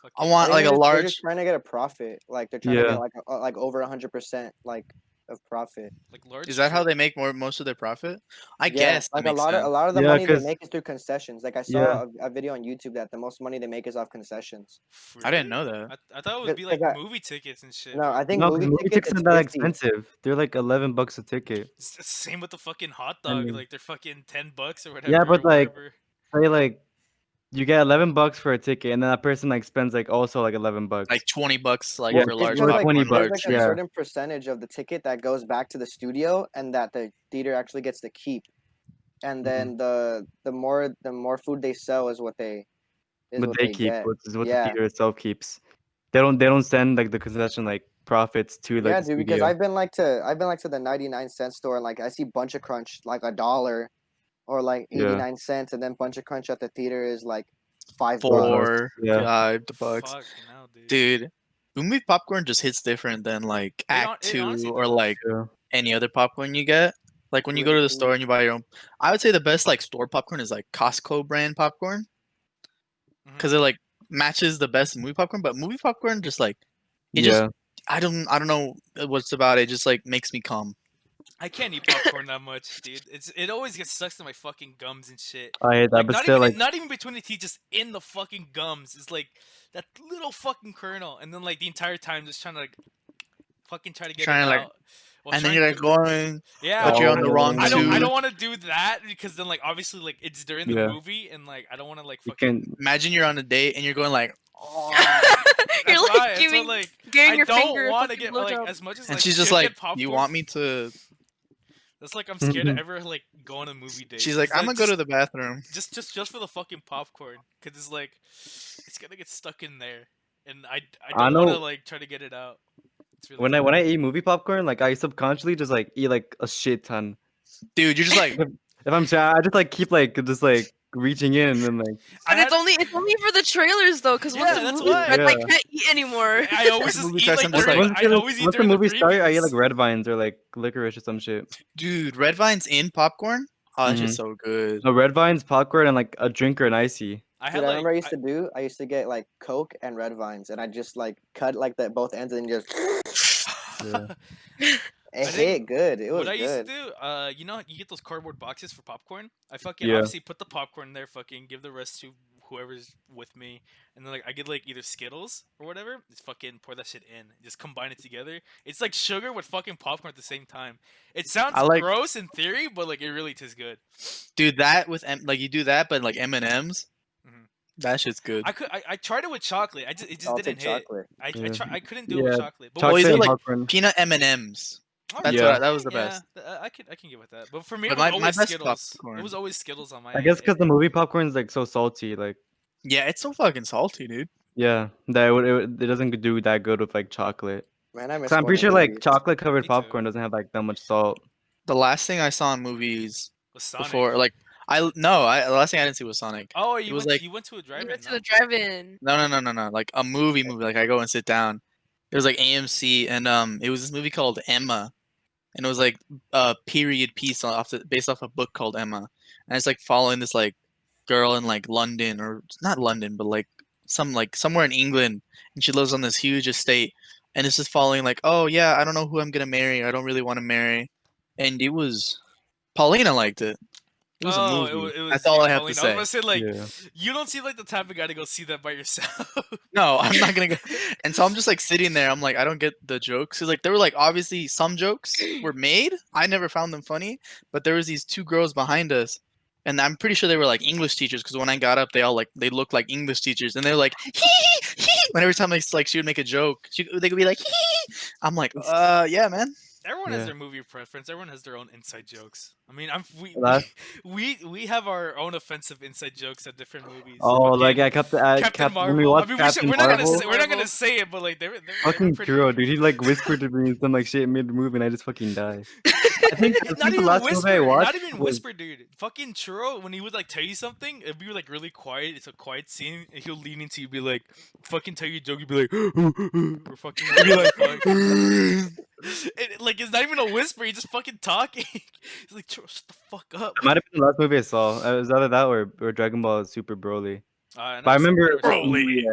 I Fucking- want like a They're large. just trying to get a profit. Like they're trying to Yeah. get like over 100% like of profit. like large. Is that how strip- they make most of their profit? I Yeah, guess that like a makes lot sense. of a lot of the Yeah, money they 'cause- make is through concessions. Like I saw Yeah. a video on YouTube that the most money they make is off concessions. I didn't Really? know that. I thought it would Because be like I- movie tickets and shit. No, I think No, 'cause movie movie tickets tickets is aren't that 50. expensive. They're like $11 a ticket. Same with the fucking hot I dog. mean- Like they're fucking $10 or whatever. Yeah, but or like whatever. say like you get $11 for a ticket, and then that person like spends like also like $11. Like $20 like Yeah, for a It's large just like $20 popcorn. there's bucks, like a yeah. certain percentage of the ticket that goes back to the studio and that the theater actually gets to keep. And then the more food they sell is what they what they keep, get. which is what the Yeah. theater itself keeps. They don't send like the concession like profits to like Yeah, the dude, because studio. I've been like to the 99-cent store and like I see Bunch of Crunch like $1 or like Yeah. 89 cents, and then Bunch of Crunch at the theater is like $5. Yeah. $5. Fuck now, dude. Dude, movie popcorn just hits different than like Act it honestly 2 or does. like Yeah. any other popcorn you get. Like when you go to the Really? store and you buy your own. I would say the best like store popcorn is like Costco brand popcorn Mhm. because it like matches the best movie popcorn. But movie popcorn just like it just Yeah. I don't know what's about it. Just like makes me calm. I can't eat popcorn that much, dude. It always gets stuck to my fucking gums and shit. I hate that, Like but not still even like not even between the teeth, just in the fucking gums. It's like that little fucking kernel, and then like the entire time just trying to like fucking try to get Trying it to, like- out. while And then trying you're like to- going, yeah. but you're on the wrong I don't tube. want to do that because then like obviously like it's during the Yeah. movie and like I don't want to like you fucking. can Imagine you're on a date and you're going like, oh. You're That's like why, that's giving, what, like giving I your don't finger a want to fucking get like blowjob. as much as And like she's just to like, get popcorn. you want me to? That's like I'm scared to Mhm. ever like go on a movie date. She's like, It's I'm gonna go just- to the bathroom. just for the fucking popcorn because it's like it's gonna get stuck in there and I I don't want to know- like try to get it out. It's really when I eat movie popcorn, like I subconsciously just like eat like a shit ton. Dude, you're just like, If I'm sad, I just like keep like just like reaching in and like I But had- it's only for the trailers though, because once Yeah, the that's movie why. starts, I Yeah. can't eat anymore. I always just Movie eat starts, like I'm just during, like- I always eat once the during movie the starts, I eat previews. like red vines or like licorice or some shit. dude, red vines in popcorn. Oh, that's Mhm. just so good. No, red vines, popcorn, and like a drink or an icy. I Dude, had I like remember I used to get like Coke and Red Vines, and I just like cut like the both ends and just Yeah. it think hit good. It was what I used to good. do, you know, you get those cardboard boxes for popcorn. I fucking Yeah. obviously put the popcorn there, fucking give the rest to whoever's with me, and then like I get like either Skittles or whatever. Just fucking pour that shit in, just combine it together. It's like sugar with fucking popcorn at the same time. It sounds I like- gross in theory, but like it really tastes good. Dude, that with like you do that, but like M&Ms, Mhm. that shit's good. I tried it with chocolate. It just Salted didn't hit. chocolate. Yeah. I couldn't do it with Yeah. chocolate. But Well, Chocolate is it and like popcorn. Peanut M&Ms. Alright, Yeah. that was the yeah, best. I can get with that. But for me, But it was my always best Skittles. It popcorn- was always Skittles on my. I guess because the movie popcorn is like so salty. Like Yeah, it's so fucking salty, dude. yeah, it doesn't do that good with like chocolate. Man, I miss. So I'm going pretty to sure like movies. chocolate covered Me too. popcorn doesn't have like that much salt. The last thing I saw in movies was Sonic. before, like the last thing I didn't see was Sonic. Oh, it was like- you went to a You drive-in. went to no? the drive-in. No, like a movie. Like I go and sit down. It was like AMC, and it was this movie called Emma. and it was like a period piece based off a book called Emma, and it's like following this like girl in like London, or not London, but like somewhere in England, and she lives on this huge estate, and it's just following like, oh yeah, I don't know who I'm gonna marry. I don't really want to marry, and it was Paulina liked it. It was a Oh, movie. it was That's all you, I have Pauline. to I was say. gonna say like Yeah. you don't seem like the type of guy to go see that by yourself. No, I'm not gonna go. And so I'm just like sitting there. I'm like, I don't get the jokes. Cause like there were like obviously some jokes were made. I never found them funny, but there was these two girls behind us, and I'm pretty sure they were like English teachers. Cause when I got up, they looked like English teachers, and they're like, hee. When every time she would make a joke, they could be like, hee. I'm like, yeah, man. Everyone Yeah. has their movie preference. Everyone has their own inside jokes. I mean, Last- we have our own offensive inside jokes at different movies. Oh, like Fucking I kept the Captain when we Marvel. I watched mean, Captain we're not gonna Marvel. say, we're not gonna say it, but like they're Fucking pretty. Churro, dude. He like whispered to me some like shit mid movie, and I just fucking died. I think Not the even last movie I whisper. watched Not even was- whisper, dude. Fucking Churro, when he would like tell you something, it'd be like really quiet. It's a quiet scene, and he'll lean into you, be like, fucking tell you a joke, you'd be like, or fucking be like, like it's not even a whisper. He's just fucking talking. He's like, Churro, shut the fuck up. It might have been the last movie I saw. It was either that or Dragon Ball Super Broly. I But I remember Broly.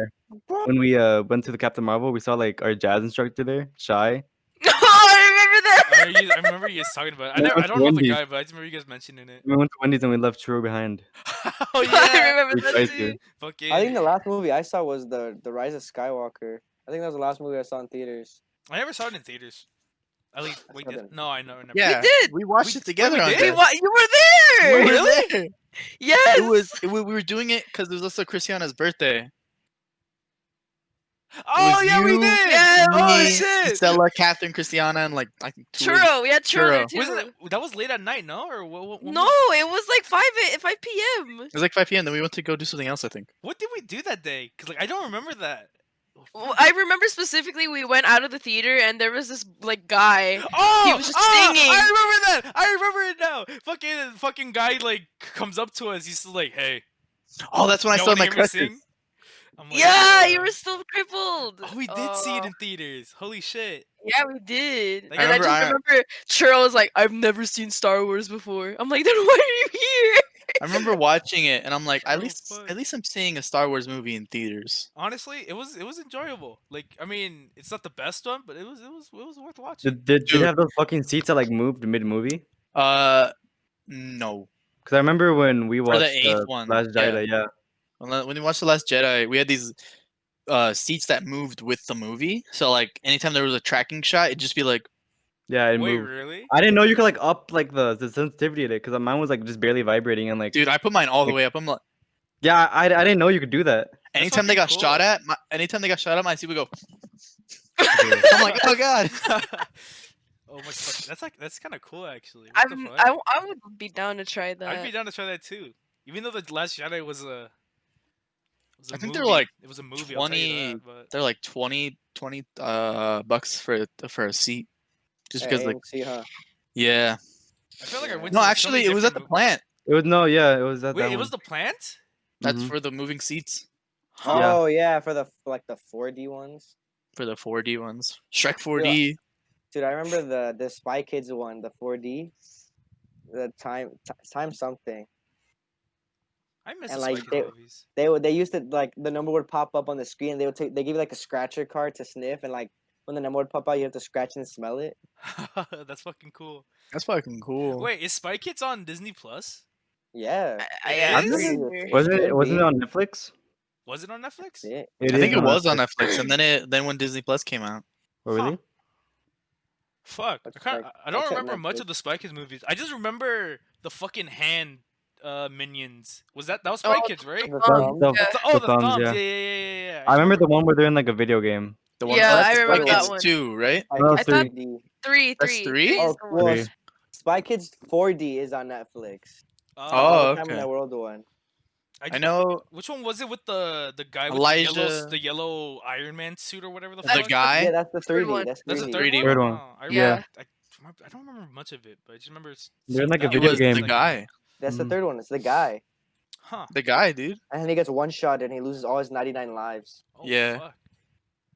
when we went to the Captain Marvel, we saw like our jazz instructor there, Shy. Oh, I remember that. I remember you guys talking about it. Yeah, I don't know the Wendy's. guy, but I just remember you guys mentioning it. We went to Wendy's and we left Churro behind. Oh I yeah. remember We that tried too. to. Fucking. I think the last movie I saw was the Rise of Skywalker. I think that was the last movie I saw in theaters. I never saw it in theaters. At least we saw did. them. No, I know. Never. Yeah, did. We watched We- it together. we on did? that. You were there. We were there. Yes. We were doing it because it was also Christiana's birthday. Oh was yeah, we you, did. Yeah, oh me, shit. Stella, Catherine, Christiana, and like I think two others. Churro. We had churro there Churro. too. Wasn't it, that was late at night? No, or what? No, it was like 5 p.m. It was like 5 p.m. Then we went to go do something else. I think. What did we do that day? Cause like I don't remember that. I remember specifically we went out of the theater and there was this like guy. Oh, was just singing. I remember that. I remember it now. Fucking guy like comes up to us. He's just like, "Hey, Oh, that's when I y'all saw wanna my hear me crutches. sing?" I'm like, Yeah, you were still crippled. Oh, we did see it in theaters. Holy shit. Yeah, we did. Like, and I just remember Churro was like, "I've never seen Star Wars before." I'm like, "Then why are you here?" I remember watching it, and I'm like, Oh, at least fuck. I'm seeing a Star Wars movie in theaters. Honestly, it was enjoyable. Like, I mean, it's not the best one, but it was worth watching. Did Dude. you have those fucking seats that like moved mid movie? No. Because I remember when we For watched the eighth one, Last yeah. Jedi, yeah. When we watched The Last Jedi, we had these seats that moved with the movie. So like anytime there was a tracking shot, it'd just be like, Yeah, it Wait, moved. really? I didn't know you could like up like the sensitivity of it because mine was like just barely vibrating and like dude, I put mine all the way up. I'm like, yeah, I didn't know you could do that. anytime they got fucking shot cool. at, my seat would go. I'm like, oh god. Oh my fuck, that's kind of cool actually. What the fuck? I would be down to try that. I'd be down to try that too. Even though the Last Jedi was a I think they're movie. like It was a movie. I'll tell you 20 that, but They're like 20 bucks for a seat, just because like AMC, huh? yeah. I feel like I went. No, to so actually, many it was at the different plant. It was no, yeah, it was at Wait, that it one. was the plant? That's Mhm. for the moving seats Yeah. Oh yeah, for the like the 4D ones. for the 4D ones. Shrek 4D. Dude, I remember the Spy Kids one, the 4D. The time something. I miss And, the like, Spy Kids they- movies. They used to like the number would pop up on the screen. They give you like a scratcher card to sniff, and like when the number would pop out, you have to scratch and smell it. That's fucking cool. That's fucking cool. Wait, is Spy Kids on Disney Plus? Yeah. It I'm is? pretty Was sure. it wasn't it on Netflix? Was it on Netflix? Yeah. It I think is it was on Netflix, and then when Disney Plus came out, Oh really? Fuck. Let's I check- don't let's check remember much Netflix. of the Spy Kids movies. I just remember the fucking hand minions. That was Spy Oh, Kids, right? The Um, thumb. yeah. Oh, the thumbs, thumbs. yeah. Yeah. I remember the one where they're in like a video game. the one Yeah, I Spy remember Kids that one. 2, right? Spy No, Kids I thought- 3D. Three. That's three? is Oh, the well, one. Three. Spy Kids 4D is on Netflix. Oh, The Time in okay. That World one. I know Which one was it with the guy with Elijah- the yellow Iron Man suit or whatever the the fuck? was the- guy. Yeah, that's the Third 3D. one. That's That's the 3D. third 3D one. Third one. Oh, I Yeah. I don't remember much of it, but I just remember. They're in, like, a seeing that It video was game. the guy. That's the Mhm. third one. It's the guy. Huh. The guy, dude. And then he gets one shot and he loses all his 99 lives. Oh, Yeah. Fuck.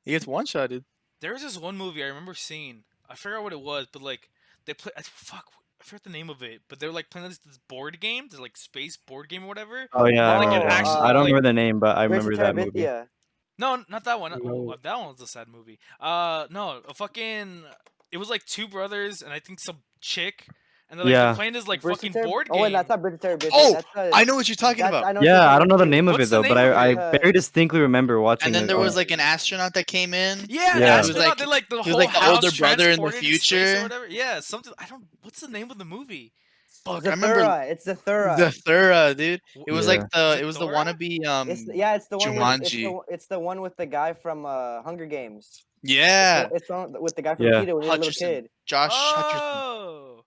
He gets one shotted. There was this one movie I remember seeing. I forgot what it was, but like they play. Fuck, I forgot the name of it, but they're like playing this board game. There's like space board game or whatever. Oh yeah, I Like, it remember that actually, one. I don't like- remember the name, but I Bridge remember to that movie. Terabithia. No, not that one. No. That one was a sad movie. No, a fucking. It was like two brothers and I think some chick, and they're like Yeah. they're playing this like Bridge to fucking board Oh game. wait, that's not Bridge to Terabithia. Oh, that's, I know what you're talking about. I know what you're Yeah, I talking don't know the about. name of What's it the though, but name of I it? very distinctly remember watching And then it. there was like an astronaut that came in. Yeah, Yeah. the It was astronaut, like- they like the was whole like the house older brother in the transported space future. or whatever. Yeah, something. I don't. What's the name of the movie? Fuck, I remember Zathura. It's Zathura. Zathura, dude. It was Yeah. like Is it it was the Thora? wannabe It's the one. Jumanji. It's the one with the guy from Hunger Games. yeah, It's the one with the guy from Yeah. Peter when he was a little Hutcherson. kid. Josh Hutcherson. Oh,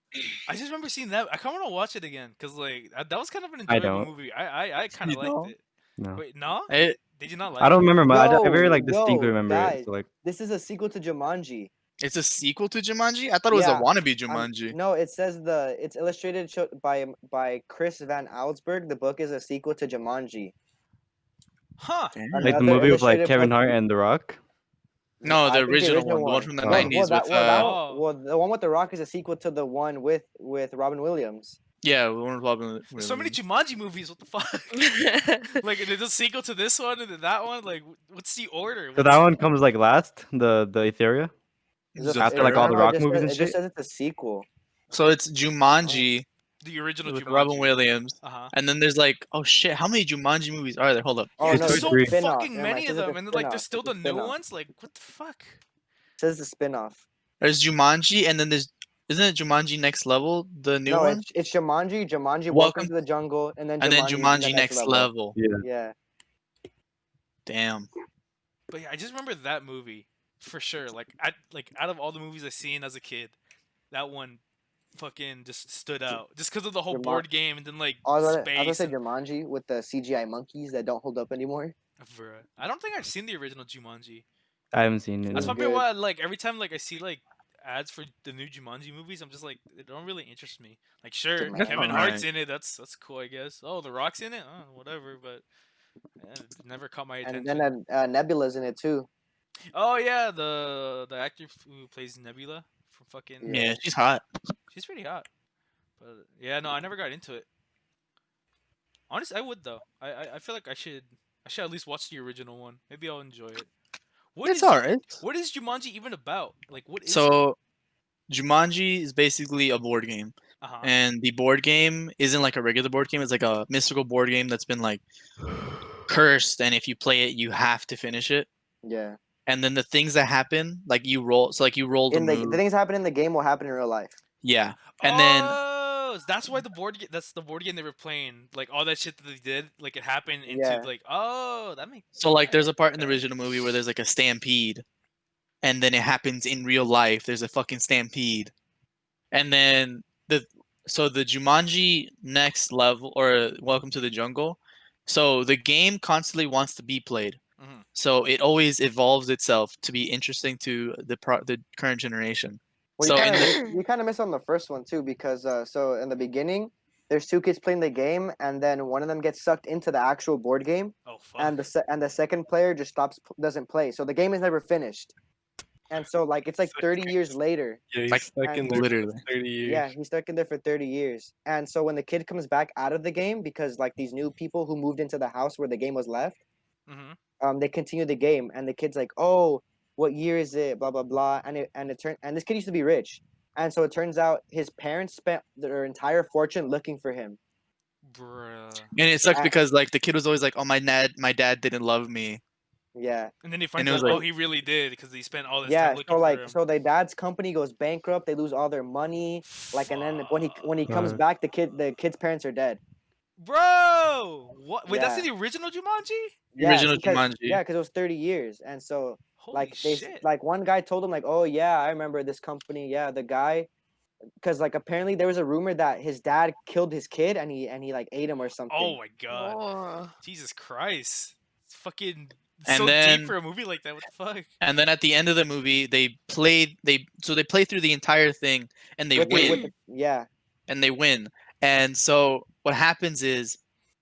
I just remember seeing that. I kind of want to watch it again because like that was kind of an I enjoyable don't. movie. I kind You of don't? liked it. No. Wait, no? It, Did you not like I don't it? remember. I very like Yo, distinctly yo, remember guys. it. So, like, This is a sequel to Jumanji. it's a sequel to Jumanji. I thought it was Yeah, a wannabe I'm- Jumanji. No, it says it's illustrated by Chris Van Allsburg. The book is a sequel to Jumanji. Huh? Damn. like the Another movie with like illustrated Kevin book- Hart and The Rock. No, I the think original one, the one from the Oh. 90s with the one with The Rock is a sequel to the one with Robin Williams. yeah, the one with Robin There's so many Williams. Jumanji movies. What the fuck? Like, there's a sequel to this one and then that one. Like, what's the order? So that one comes like last. The Etheria. Is it- After, like, all the no, Rock it just movies says- and it just shit? says it's a sequel. So it's Jumanji The original with Jumanji. Robin Williams, Uh huh. and then there's like, oh shit, how many Jumanji movies are there? Hold up. Oh It's no, Toy it's so a Story. spin-off. fucking Never mind, many it of says it's them, a and then, like spin-off, there's still it's a the new spin-off. ones. Like, what the fuck? It says the spin-off. There's Jumanji, and then there's isn't it Jumanji Next Level, the new No, one, it's Jumanji, Welcome- Welcome to the Jungle, and then and then the Jumanji Next Level. Yeah. Yeah. Damn. But yeah, I just remember that movie for sure. Like, out of all the movies I seen as a kid, that one fucking just stood out. Just because of the whole Juma- board game and then like I was gonna space. say and- Jumanji with the CGI monkeys that don't hold up anymore. Bruh. I don't think I've seen the original Jumanji. I haven't seen it. That's was probably good. why, like, every time like I see like ads for the new Jumanji movies, I'm just like, it don't really interest me. Like, sure, Jumanji. Kevin Alright. Hart's in it. That's cool, I guess. Oh, The Rock's in it. Oh, whatever. But it never caught my attention. And then Nebula's in it too. Oh yeah, the actor who plays Nebula from fucking Yeah. Yeah, she's hot. she's pretty hot. But yeah, no, I never got into it. Honestly, I would though. I feel like I should at least watch the original one. Maybe I'll enjoy it. What It's is- alright. What is Jumanji even about? Like, what is? So, Jumanji is basically a board game, Uh-huh. and the board game isn't like a regular board game. It's like a mystical board game that's been like cursed, and if you play it, you have to finish it. Yeah. And then the things that happen, like you roll, so like you roll the In the move. things that happen in the game will happen in real life. Yeah, and then Oh, that's why that's the board game they were playing. Like all that shit that they did, like it happened into Yeah. like, oh, that makes so like there's a part in the Okay. original movie where there's like a stampede, and then it happens in real life. There's a fucking stampede, and then the Jumanji Next Level or Welcome to the Jungle. So the game constantly wants to be played. Mhm. So it always evolves itself to be interesting to the current generation. Well, So you in kind of you kind of miss on the first one too because so in the beginning there's two kids playing the game and then one of them gets sucked into the actual board game Oh fuck. and the second player just doesn't play. So the game is never finished. And so like it's like 30 years later. Yeah, he's Like, stuck in there literally. for 30 years. Yeah, he's stuck in there for 30 years. And so when the kid comes back out of the game because like these new people who moved into the house where the game was left, Mhm. they continue the game and the kid's like, "Oh, what year is it? Blah blah blah." And this kid used to be rich. And so it turns out his parents spent their entire fortune looking for him. Bruh. And it sucks I- because like the kid was always like, "Oh, my dad didn't love me." Yeah. And then he finds it out, was oh, like- he really did because he spent all this Yeah, time looking so for like him. so their dad's company goes bankrupt, they lose all their money, like and then when he comes Fuck. back the kid's parents are dead. Bro, what? Wait, that's Yeah. in the original Jumanji? Yeah, Original because, Jumanji. Yeah, because it was 30 years. And so Holy like shit. like one guy told him like, "Oh yeah, I remember this company. Yeah, the guy because like apparently there was a rumor that his dad killed his kid and he like ate him or something. Oh my god. Oh. Jesus Christ. It's fucking And so then- deep for a movie like that. What the fuck? And then at the end of the movie, they play through the entire thing and they With the- win. with the- yeah. And they win. And so what happens is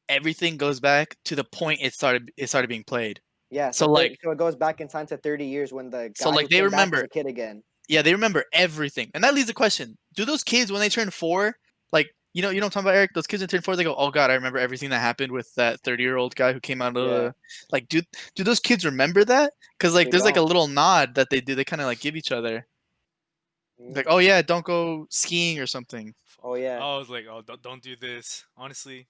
everything goes back to the point it started being played. Yeah. So, so like- it goes back in time to 30 years when the guy So, like, who they came back was remember- a kid again. Yeah, they remember everything, and that leads the question: do those kids when they turn 4, like you know what I'm talking about, Eric? Those kids when they turn 4, they go, "Oh God, I remember everything that happened with that 30-year-old guy who came out of Yeah. the like." Do those kids remember that? Because like They there's like a don't. little nod that they do. They kind of like give each other like, "Oh yeah, don't go skiing or something." Oh yeah. I was like, oh, don't do this. Honestly,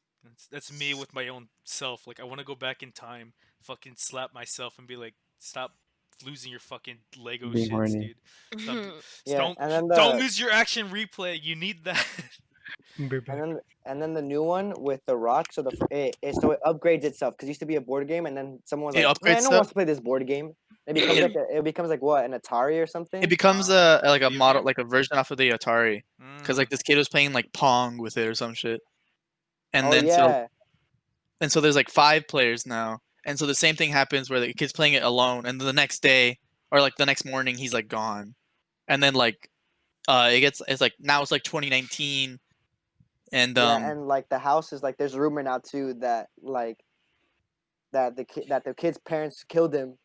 that's me with my own self. Like, I want to go back in time, fucking slap myself, and be like, stop losing your fucking Lego Being shits, horny. dude. Stop, Yeah, don't and then don't the lose your action replay. You need that. and then the new one with the Rock. So so it upgrades itself because it used to be a board game, and then someone was It like, upgrades "Man, no one wants stuff? to play this board game." It becomes like what, an Atari or something. It becomes like a Video model, game? like a version off of the Atari, because like Mm. this kid was playing like Pong with it or some shit, and Oh then yeah, so there's like 5 players now, and so the same thing happens where the kid's playing it alone, and then the next day or like the next morning he's like gone, and then like it's like now it's like 2019, and yeah, and like the house is like there's a rumor now too that that the kid's parents killed him.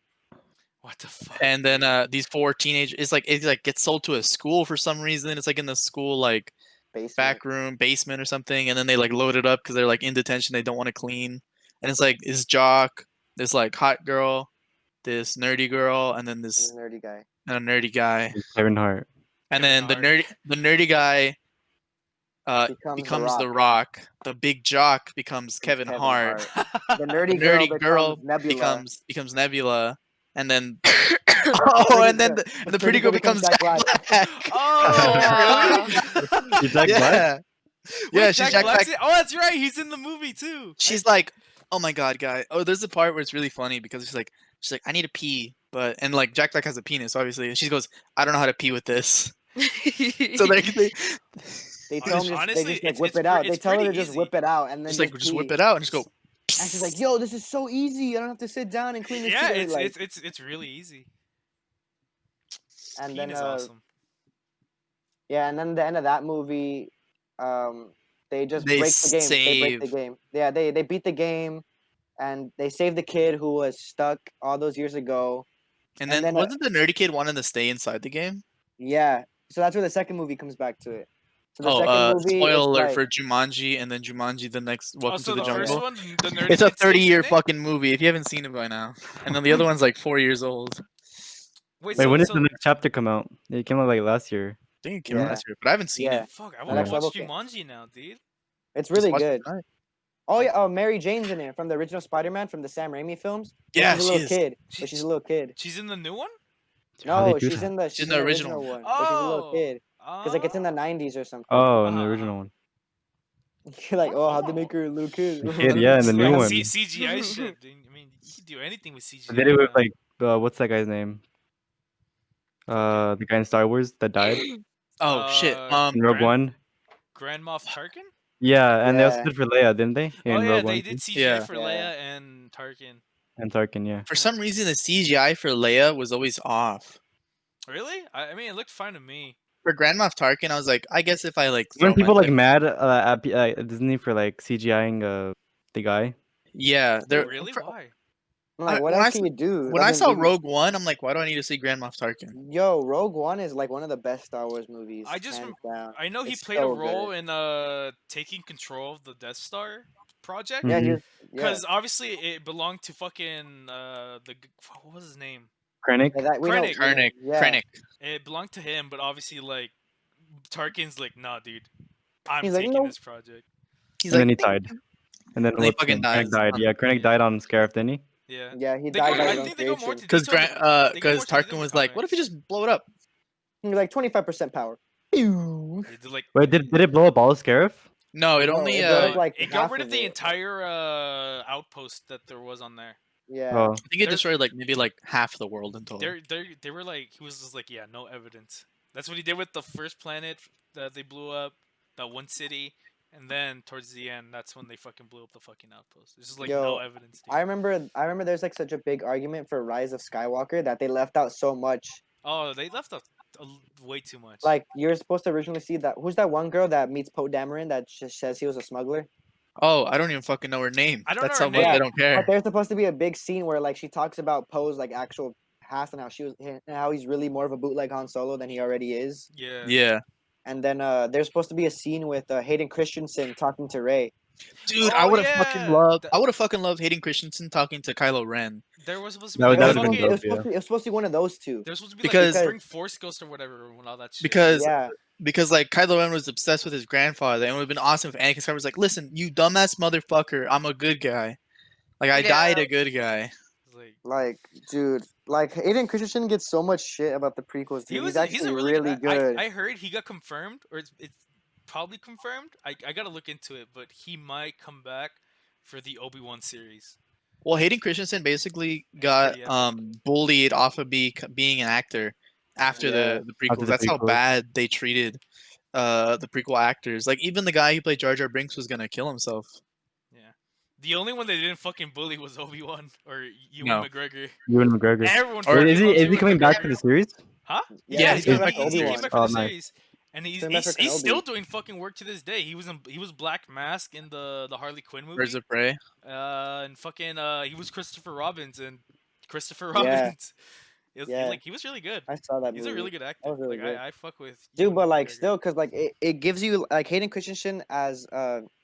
What the fuck? and then dude? these 4 teenagers, it's like gets sold to a school for some reason. It's like in the school like Basement. back room basement or something, and then they like load it up because they're like in detention, they don't want to clean, and it's like this jock, this like hot girl, this nerdy girl, and then and this the nerdy guy. and a nerdy guy, Kevin Hart. and Kevin then Hart. the nerdy guy Becomes becomes the Rock. The big jock becomes Kevin Hart. The nerdy, The nerdy girl girl becomes Nebula. becomes Nebula, and then pretty and then girl- the pretty girl becomes Jack Black. Oh, really? Is Jack Black? Yeah, yeah, Wait, she's Jack Black. Black's in- Oh, that's right. He's in the movie too. She's like, "Oh my god, guy!" Oh, there's a part where it's really funny because she's like, "I need to pee," and like Jack Black has a penis, obviously. And she goes, "I don't know how to pee with this." So They tell him Honestly, they just like it's- whip it's it out. pre- They it's tell her to pretty just easy. whip it out and then just like just pee. whip it out and just go. And she's like, "Yo, this is so easy. I don't have to sit down and clean this." Yeah, today." it's like, it's really easy. and Peen then is awesome. yeah, and then the end of that movie, they just They break the game. They break the save. game. Yeah, they beat the game, and they save the kid who was stuck all those years ago. And And then then, wasn't the nerdy kid wanting to stay inside the game? Yeah, so that's where the second movie comes back to it. So the Oh, second movie, spoiler is alert like, for Jumanji, and then Jumanji the next Welcome Also, to the the first Jungle. one, the nerdy It's a kid stays 30-year in it? fucking movie if you haven't seen it by now. And then the other one's like 4 years old. Wait, Wait, so, when did so the next chapter come out? It came out like last year. I think it came out Yeah. last year, but I haven't seen Yeah. it. fuck, I The want next to watch level came- Jumanji now, dude. it's Just really watch it good. tonight. Oh yeah, Mary Jane's in it from the original Spider-Man from the Sam Raimi films. Yeah, she's a she little is. kid. She- But she's a little kid. She's in the new one. How they No, do she's that? in the She's in the original one. But she's a little Oh. kid because like it's in the Oh. 90s or something. Oh, in the Uh-huh. original one. You're like, oh, how'd they make her a little kid? Kid, yeah, in the new Like one. CGI shit. Dude. I mean, you can do anything with CGI. They did it with now. like what's that guy's name? The guy in Star Wars that died Oh shit. in Rogue One. Grand Moff Tarkin. Yeah, and they also Yeah. did for Leia, didn't they? Oh In yeah, Rogue they One did too? CGI Yeah. for Yeah. Leia and Tarkin. And Tarkin, yeah. For some reason, the CGI for Leia was always off. Really? I mean, it looked fine to me. For Grand Moff Tarkin, I was like, I guess if I like. Weren't throw people my- like mad at Disney for like CGIing the guy? Yeah, Dude, they're really? Why? I'm like, what when I else can you do? When I other saw than give me- Rogue One, I'm like, why do I need to see Grand Moff Tarkin? Yo, Rogue One is like one of the best Star Wars movies. I just hands down. I know he It's played so a role good. in taking control of the Death Star project. Yeah, Mhm. he was, yeah. Because obviously it belonged to fucking what was his name? Krennic? Yeah, that, we know, Krennic. we know- Krennic. yeah. Krennic. It belonged to him, but obviously like Tarkin's like, nah, dude, I'm He's like, taking "No." this project. He's And then he like, died. And then And he what's fucking his name? Krennic dies died. Yeah, Krennic died on Scarif, didn't he? Yeah. Yeah, he They died go- by I his own think they go more creation. to because detail. They go more because to the Tarkin new was like, what if we comics. just blow it up? He was like 25% power. Pew! They did, like, Wait, did it blow up all of Scarif? No, it No, only it blew up, I like, it got half rid of of the it. entire outpost that there was on there. Yeah. Oh, think it There's- destroyed like maybe like half the world in total. They were like, he was just like, yeah, no evidence. That's what he did with the first planet that they blew up, that one city, and then towards the end, that's when they fucking blew up the fucking outpost. There's just like no Yo, evidence. Dude. I remember there's like such a big argument for Rise of Skywalker that they left out so much. Oh, they left out way too much. Like you're supposed to originally see that who's that one girl that meets Poe Dameron that just says he was a smuggler? Oh, I don't even fucking know her name. I don't That's know how her much name. I don't care. But there's supposed to be a big scene where like she talks about Poe's like actual past and how he's really more of a bootleg Han Solo than he already is. Yeah. Yeah, And then there's supposed to be a scene with Hayden Christensen talking to Ray. dude, I Oh, would have fucking yeah. loved. Th- I would have fucking loved Hayden Christensen talking to Kylo Ren. There was supposed to be That like would- a that would've been fucking. dope. It was supposed to be one of those two. There's supposed to be Because- like bring Force Ghost or whatever and all that shit. Because Yeah, because like Kylo Ren was obsessed with his grandfather, and it would have been awesome if Anakin Skywalker was like, "Listen, you dumbass motherfucker, I'm a good guy. Like I Yeah. died a good guy." It's like, like dude, like Hayden Christensen gets so much shit about the prequels. Dude. He's actually he's a really good. I heard he got confirmed, or it's probably confirmed. I gotta look into it, but he might come back for the Obi-Wan series. Well, Hayden Christensen basically got pretty epic. bullied off of being an actor after Yeah. the prequels. After the That's how prequels. bad they treated the prequel actors. Like even the guy who played Jar Jar Binks was gonna kill himself. Yeah. The only one they didn't fucking bully was Obi-Wan or Ewan No. McGregor. Ewan McGregor. Everyone. Or fucking Is he loves is he Ewan coming back McGregor. to the series? Huh? Yeah, he's he's coming back back. for He came Obi-Wan. back for Oh, the nice. series, and Coming back for he's still Kenobi. doing fucking work to this day. He was Black Mask in the Harley Quinn movie. Birds of Prey. And fucking he was Christopher Robbins and Christopher Yeah. Robbins. It was, Yeah. like he was really good. I saw that He's movie. a really good actor. was really like good. I fuck with Dude, Ewan but like McGregor. still, cause like it gives you like Hayden Christensen as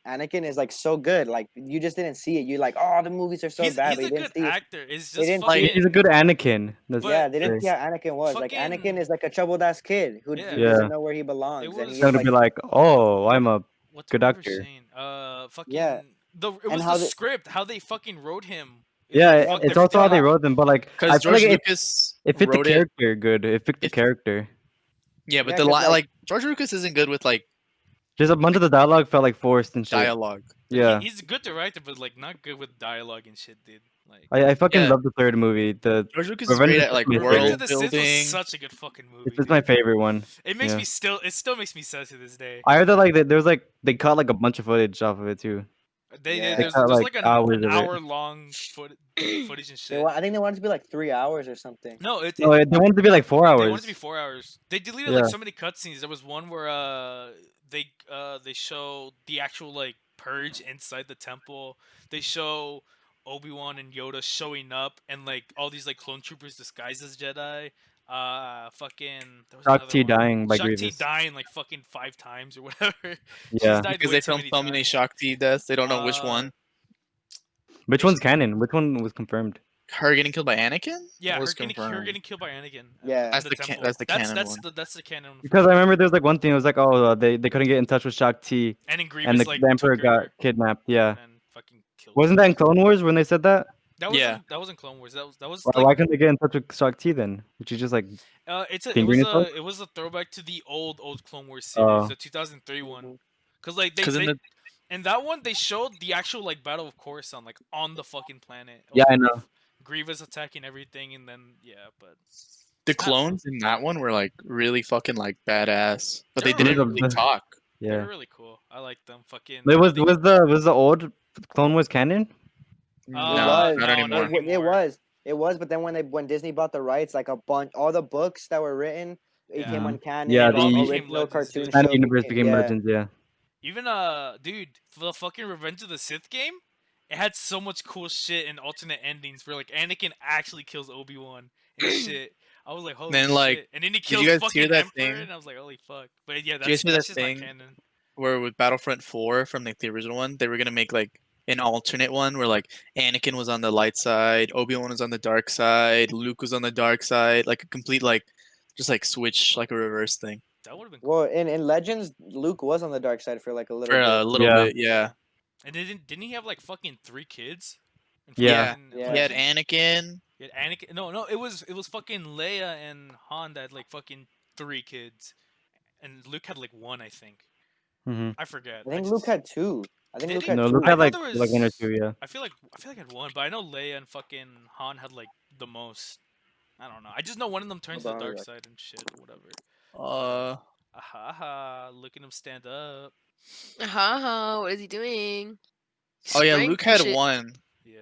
Anakin is like so good. Like you just didn't see it. You like, oh, the movies are so he's, bad, he's but a you didn't good see it. actor. It's They just didn't fucking. He's a good Anakin. That's But- Yeah, they didn't nice. see how Anakin was. Like Fucking- Anakin is like a troubled ass kid who Yeah. Yeah. doesn't know where he belongs. It And was- he's He's gonna like, be like, oh, I'm a What good do I remember actor. saying? Fucking. Yeah. It And was how the the- script. How they fucking wrote him. yeah. fucked It's also how they everything up. wrote them, but like I Because feel George like Lucas it fit the wrote it. character good. It fit the It- character. Yeah, but Yeah, the 'cause, like, like- George Lucas isn't good with like Just a bunch of the dialogue felt like forced and shit. dialogue. Like, Yeah. he's a good director, but like not good with dialogue and shit, dude. Like. I fucking Yeah. love the third movie. The George Lucas is Revenge great of at like the Sith Revenge world of the Sith was building. such a good fucking movie. it's my dude. favorite one. It makes yeah. me still. It still makes me sad to this day. I heard that like there was like they cut like a bunch of footage off of it too. Yeah. There's cut, there's like, like hours an of it. hour long footage and shit. I think they wanted to be like 3 hours or something. No, No, they wanted to be like 4 they hours. wanted to be 4 hours. They deleted Yeah. like so many cutscenes. There was one where they show the actual like purge inside the temple. They show Obi-Wan and Yoda showing up and like all these like clone troopers disguised as Jedi. Fucking there was Shock another T one. dying by Shock T Grievous. dying like fucking 5 times or whatever. She's Yeah. died Because way they too filmed many so many times. Shakti deaths, they don't know which Uh, one. Which one's canon? Which one was confirmed? Her getting killed by Anakin? Yeah, was her getting confirmed. killed by Anakin. Yeah. That's in the ca- temple. that's the canon that's one. That's the canon one. for Because I sure. remember there was like one thing. It was like, oh, they couldn't get in touch with Shock T, And then Grievous and the like Emperor took her got kidnapped. Yeah. and fucking killed. her. Wasn't that in Clone Wars when they said that? That was Yeah. that was in Clone Wars. That was Why like couldn't they get in touch with Shock T then? Which is just like, it Fingering itself? was a throwback to the old Clone Wars Oh. series, the 2003 one. Cause like Because in the in that one they showed the actual like Battle of Coruscant like on the fucking planet. yeah, I know. Grievous attacking everything and then but the clones in that one were like really fucking like badass, but they They're didn't really- really talk. they Yeah. were really cool. I like them. Fucking. It was they- was the old Clone Wars canon? No, was. not No, anymore. not It anymore. was. It was, but then when Disney bought the rights, like a bunch, all the books that were written became Yeah. uncanon. Yeah, and all the- Became original legends, cartoon dude. Canon show universe became yeah. Legends. Yeah. Even dude, for the fucking Revenge of the Sith game, it had so much cool shit and alternate endings where like Anakin actually kills Obi-Wan and shit. I was like, holy Then, shit! like, And then he did kills you guys fucking hear that Emperor, thing? and I was like, holy fuck! But yeah, Did you guys that's hear that that's just thing? not canon. Where with Battlefront 4 from like the original one, they were gonna make like an alternate one where like Anakin was on the light side, Obi-Wan was on the dark side, Luke was on the dark side, like a complete like just like switch, like a reverse thing That would have been cool. Well, in Legends, Luke was on the dark side for like a little for bit. a little Yeah. bit. Yeah, And didn't he have like fucking 3 kids? in Yeah. fucking Yeah. he had Legends? Anakin. He had Anakin. No, it was fucking Leia and Han that had like fucking 3 kids, and Luke had like 1, I think. hmm I forget. I think just- Luke had 2. I think Did Luke he? had No, 2. Luke I had know like there like 1 or was- 2. Yeah. I feel like I had 1, but I know Leia and fucking Han had like the most. I don't know. I just know one of them turns to the Hold on, dark look. side and shit or whatever. Aha! Look at him stand up. Haha, what is he doing? Oh yeah, Strength Luke and had shit. 1. Yeah.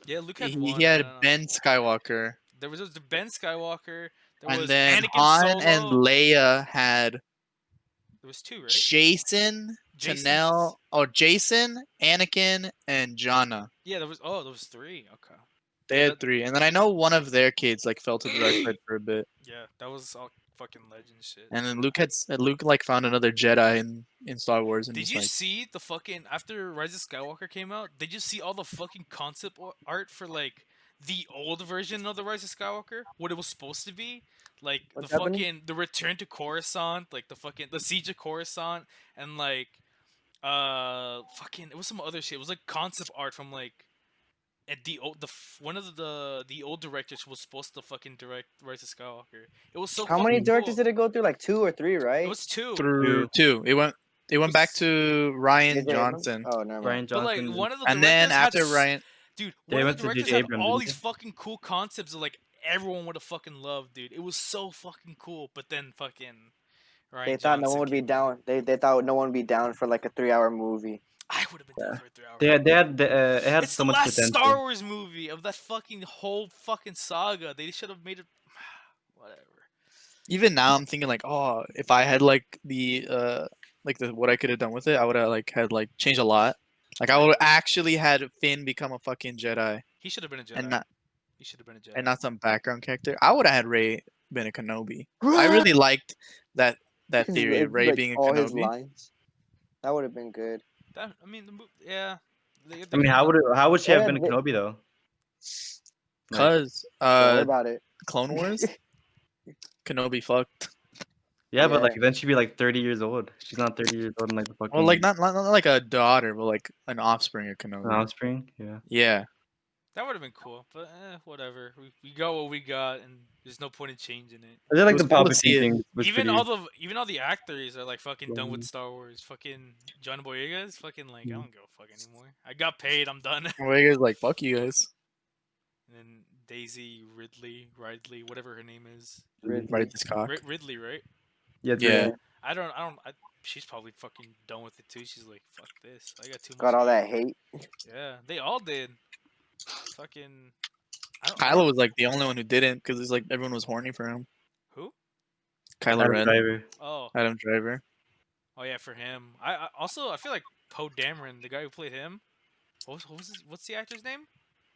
Yeah, Luke had He, 1. he had I don't know. Ben Skywalker, There was the Ben Skywalker. There and was then Anakin Han and Solo. Leia had There was 2, right? Jason, Jason's- Janelle, Jason, Anakin, and Jana. Yeah, there was. Oh, there was 3. Okay. They had 3, and then I know one of their kids like fell to the dark side for a bit, Yeah, that was all fucking legend shit. and then Luke like found another Jedi in Star Wars, and Did was you like, see the fucking after Rise of Skywalker came out? Did you see all the fucking concept art for like the old version of the Rise of Skywalker? What it was supposed to be? Like What's the happening? fucking the return to Coruscant, like the siege of Coruscant, and like fucking it was some other shit. It was like concept art from like at the old one of the old directors was supposed to fucking direct Rise of Skywalker. It was so How many fucking directors cool. did it go through? Like 2 or 3, right? It was 2. through 2. It went back was- to Ryan J.J. Abrams? Johnson, Oh, never Ryan mind. But like Johnson. one of the and directors then had after Ryan, dude, They one of went the to directors J.J. had Abrams, all didn't these fucking cool concepts that like everyone would have fucking loved, dude. It was so fucking cool. But then fucking Ryan They thought no Johnson one would be came down. They thought no one would be down for like a 3-hour movie. I would have been down for a 3 hour. It had It's so the much last potential. Star Wars movie of that fucking whole fucking saga. They should have made it. Whatever. even now I'm thinking like, oh, if I had like the what I could have done with it, I would have like had like changed a lot. Like I would have actually had Finn become a fucking Jedi He should have been a Jedi. and not He should have been a Jedi. and not some background character. I would have had Rey been a Kenobi. I really liked that theory of Rey Like, being a all his Kenobi. lines. That would have been good. That, I mean, yeah. I mean, how would she Oh, have yeah, been a they- Kenobi though? Like, Cause Don't worry about it. Clone Wars, Kenobi fucked. yeah, but yeah. like then she'd be like 30 years old. She's not 30 years old in like the fucking. Well, like not like a daughter, but like an offspring of an Kenobi. offspring. Yeah. Yeah, That would have been cool, but whatever. We got what we got, and there's no point in changing it. I did like was the cool to see Palpatine it. thing. Was Even pretty... even all the actors are like fucking done with Mhm. Star Wars. Fucking John Boyega is fucking like I Mhm. don't give a fuck anymore. I got paid. I'm done. where you guys like fuck you guys. And then Daisy Ridley, whatever her name is, Ridley. Right this cock. Ridley, right? Yeah. it's Yeah. really- She's probably fucking done with it too. She's like, fuck this. I got too much. Got all that hate. Yeah, they all did. Fucking. I don't. Kylo was like the only one who didn't because it's like everyone was horny for him. Who? Kylo Adam Ren, Driver. Oh, Adam Driver. oh yeah, for him. I also I feel like Poe Dameron, the guy who played him. What's the actor's name?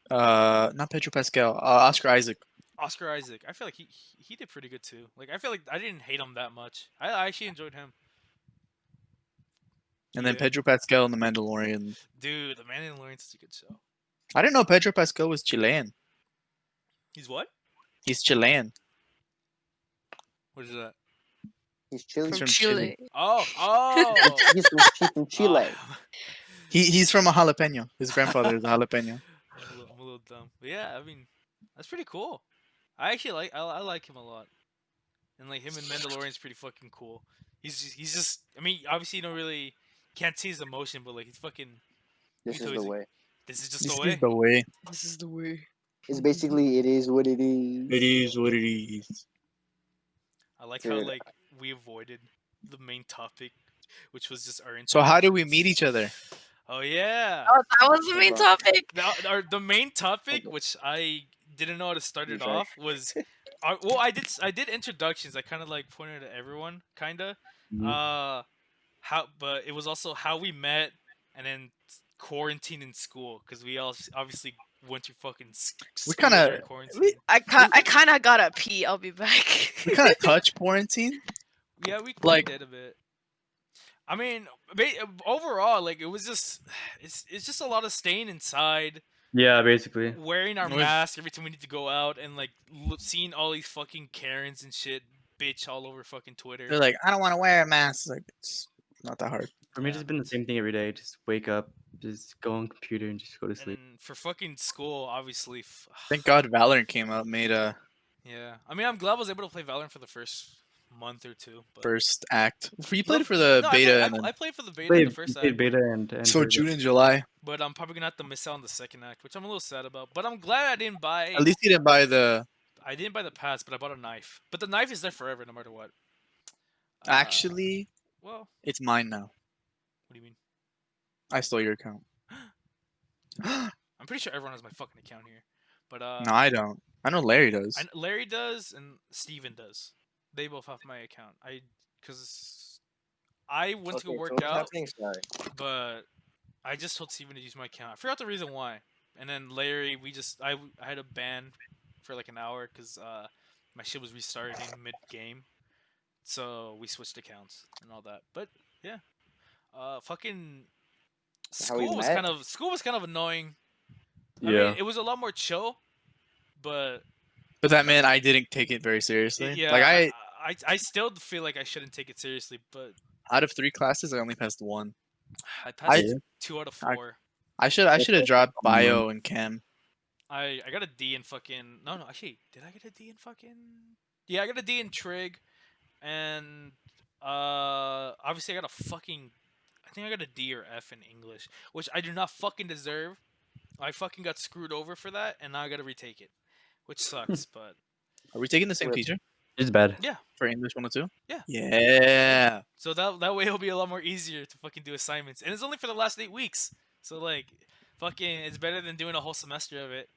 Not Pedro Pascal. Oscar Isaac. Oscar Isaac. I feel like he did pretty good too. Like I feel like I didn't hate him that much. I actually enjoyed him. And then Yeah. Pedro Pascal in The Mandalorian. Dude, The Mandalorian's such a good show. I didn't know Pedro Pascal was Chilean. He's what? He's Chilean. What is that? He's Chile. From from Chile. Oh. He's from Chile. He's from a jalapeno. His grandfather is a jalapeno. I'm a little dumb. But yeah, I mean, that's pretty cool. I actually I like him a lot. And like him in Mandalorian's pretty fucking cool. He's just I mean, obviously you don't really can't see his emotion, but like he's fucking This Me is too, the is- way. this is just This the way. is the way. This is the way. It's basically it is what it is. It is what it is. I like how Dude. like we avoided the main topic, which was just our So how do we introductions. meet each other? Oh yeah. Oh, that was the main Bro. topic. The main topic, which I didn't know how to start it Sorry. off, was well, I did introductions. I kind of like pointed at everyone, kinda. Mhm. But it was also how we met, and then quarantine in school because we all obviously went through fucking. We school kinda- during quarantine. I kind of gotta pee. I'll be back. We kind of touch quarantine. Yeah, we like- did a bit. I mean, overall, like it was just, it's just a lot of staying inside, Yeah, basically. wearing our It was- mask every time we need to go out, and like seeing all these fucking Karens and shit bitch all over fucking Twitter. They're like, I don't want to wear a mask. Like, it's not that hard. For me, Yeah. it's just been the same thing every day. Just wake up, just go on computer, and just go to sleep. And for fucking school, obviously. Thank God Valorant came out, made a Yeah, I mean, I'm glad I was able to play Valorant for the first month or two. But first act. You played for the No, beta, I and then played for the beta and Played, the first played act, beta and so beta. June and July. but I'm probably gonna have to miss out on the second act, which I'm a little sad about. But I'm glad I didn't buy. At least you didn't buy the. I didn't buy the pass, but I bought a knife. But the knife is there forever, no matter what. Uh, Actually, well, it's mine now. what do you mean? I stole your account. I'm pretty sure everyone has my fucking account here. But No, I don't. I know Larry does. Larry does and Steven does. They both have my account. Because I went to go Okay, so work what's out, happening? Sorry. but I just told Steven to use my account. I forgot the reason why. and then Larry, I had a ban for like an hour because my shit was restarting mid game, so we switched accounts and all that. But yeah, fucking How we met? school was kind of annoying. I Yeah. mean, it was a lot more chill, but But that meant I didn't take it very seriously. yeah, Like I still feel like I shouldn't take it seriously, but out of 3 classes, I only passed 1. I passed I- 2 out of I- 4. I should have dropped bio and chem. I got a D in fucking no actually did I get a D in fucking yeah I got a D in trig, and obviously I got a fucking I think I got a D or F in English, which I do not fucking deserve. I fucking got screwed over for that, and now I gotta retake it, which sucks. But Are we taking the same Rip. teacher It's bad. for English 102? Yeah. Yeah. so that way it'll be a lot more easier to fucking do assignments, and it's only for the last 8 weeks, so like fucking it's better than doing a whole semester of it.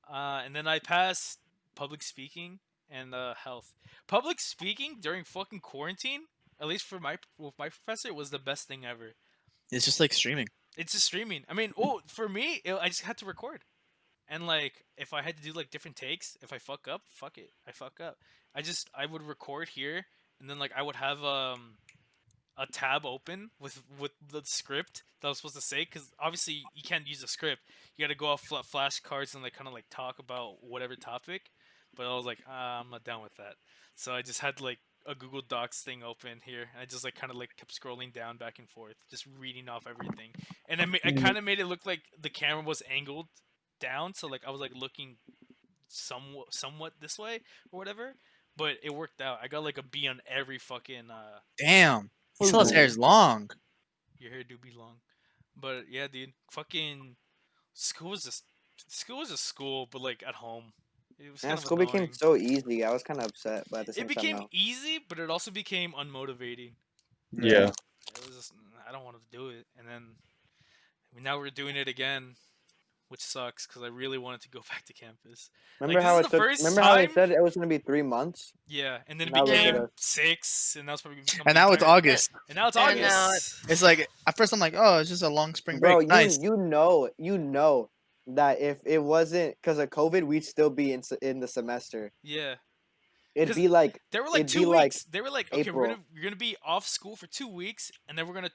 And then I passed public speaking and health. Public speaking during fucking quarantine, at least with my professor, was the best thing ever. It's just like streaming. It's just streaming. I mean, for me, I just had to record, and like if I had to do like different takes, if I fuck up, fuck it, I fuck up. I would record here, and then like I would have a tab open with the script that I was supposed to say, because obviously you can't use a script. You got to go off flashcards and like kind of like talk about whatever topic. But I was like, I'm not down with that. So I just had like a Google Docs thing open here, and I just like kind of like kept scrolling down back and forth, just reading off everything. And I kind of made it look like the camera was angled down, so like I was like looking somewhat this way or whatever. But it worked out. I got like a B on every fucking Damn. He still his hair is long. your hair do be long. But yeah, dude, fucking school was just school, but like at home. It was Man, kind of school became annoying. so easy. I was kind of upset, but at the same It became time, no. easy, but it also became unmotivating. Yeah. It was just I don't want to do it, and then now we're doing it again, which sucks because I really wanted to go back to campus. Remember this how is it the took? first Remember how they time- said it was gonna be 3 months? Yeah, and then it Now look at became us. 6, and now it's probably becoming And now it's entire- August. And now it's And now August. It's like at first I'm like, oh, it's just a long spring break. Bro, Nice. you know that if it wasn't because of COVID, we'd still be in the semester. Yeah, It'd 'Cause be like they were like It'd 2 be like weeks. They were like, okay, April. you're gonna be off school for 2 weeks, and then we're gonna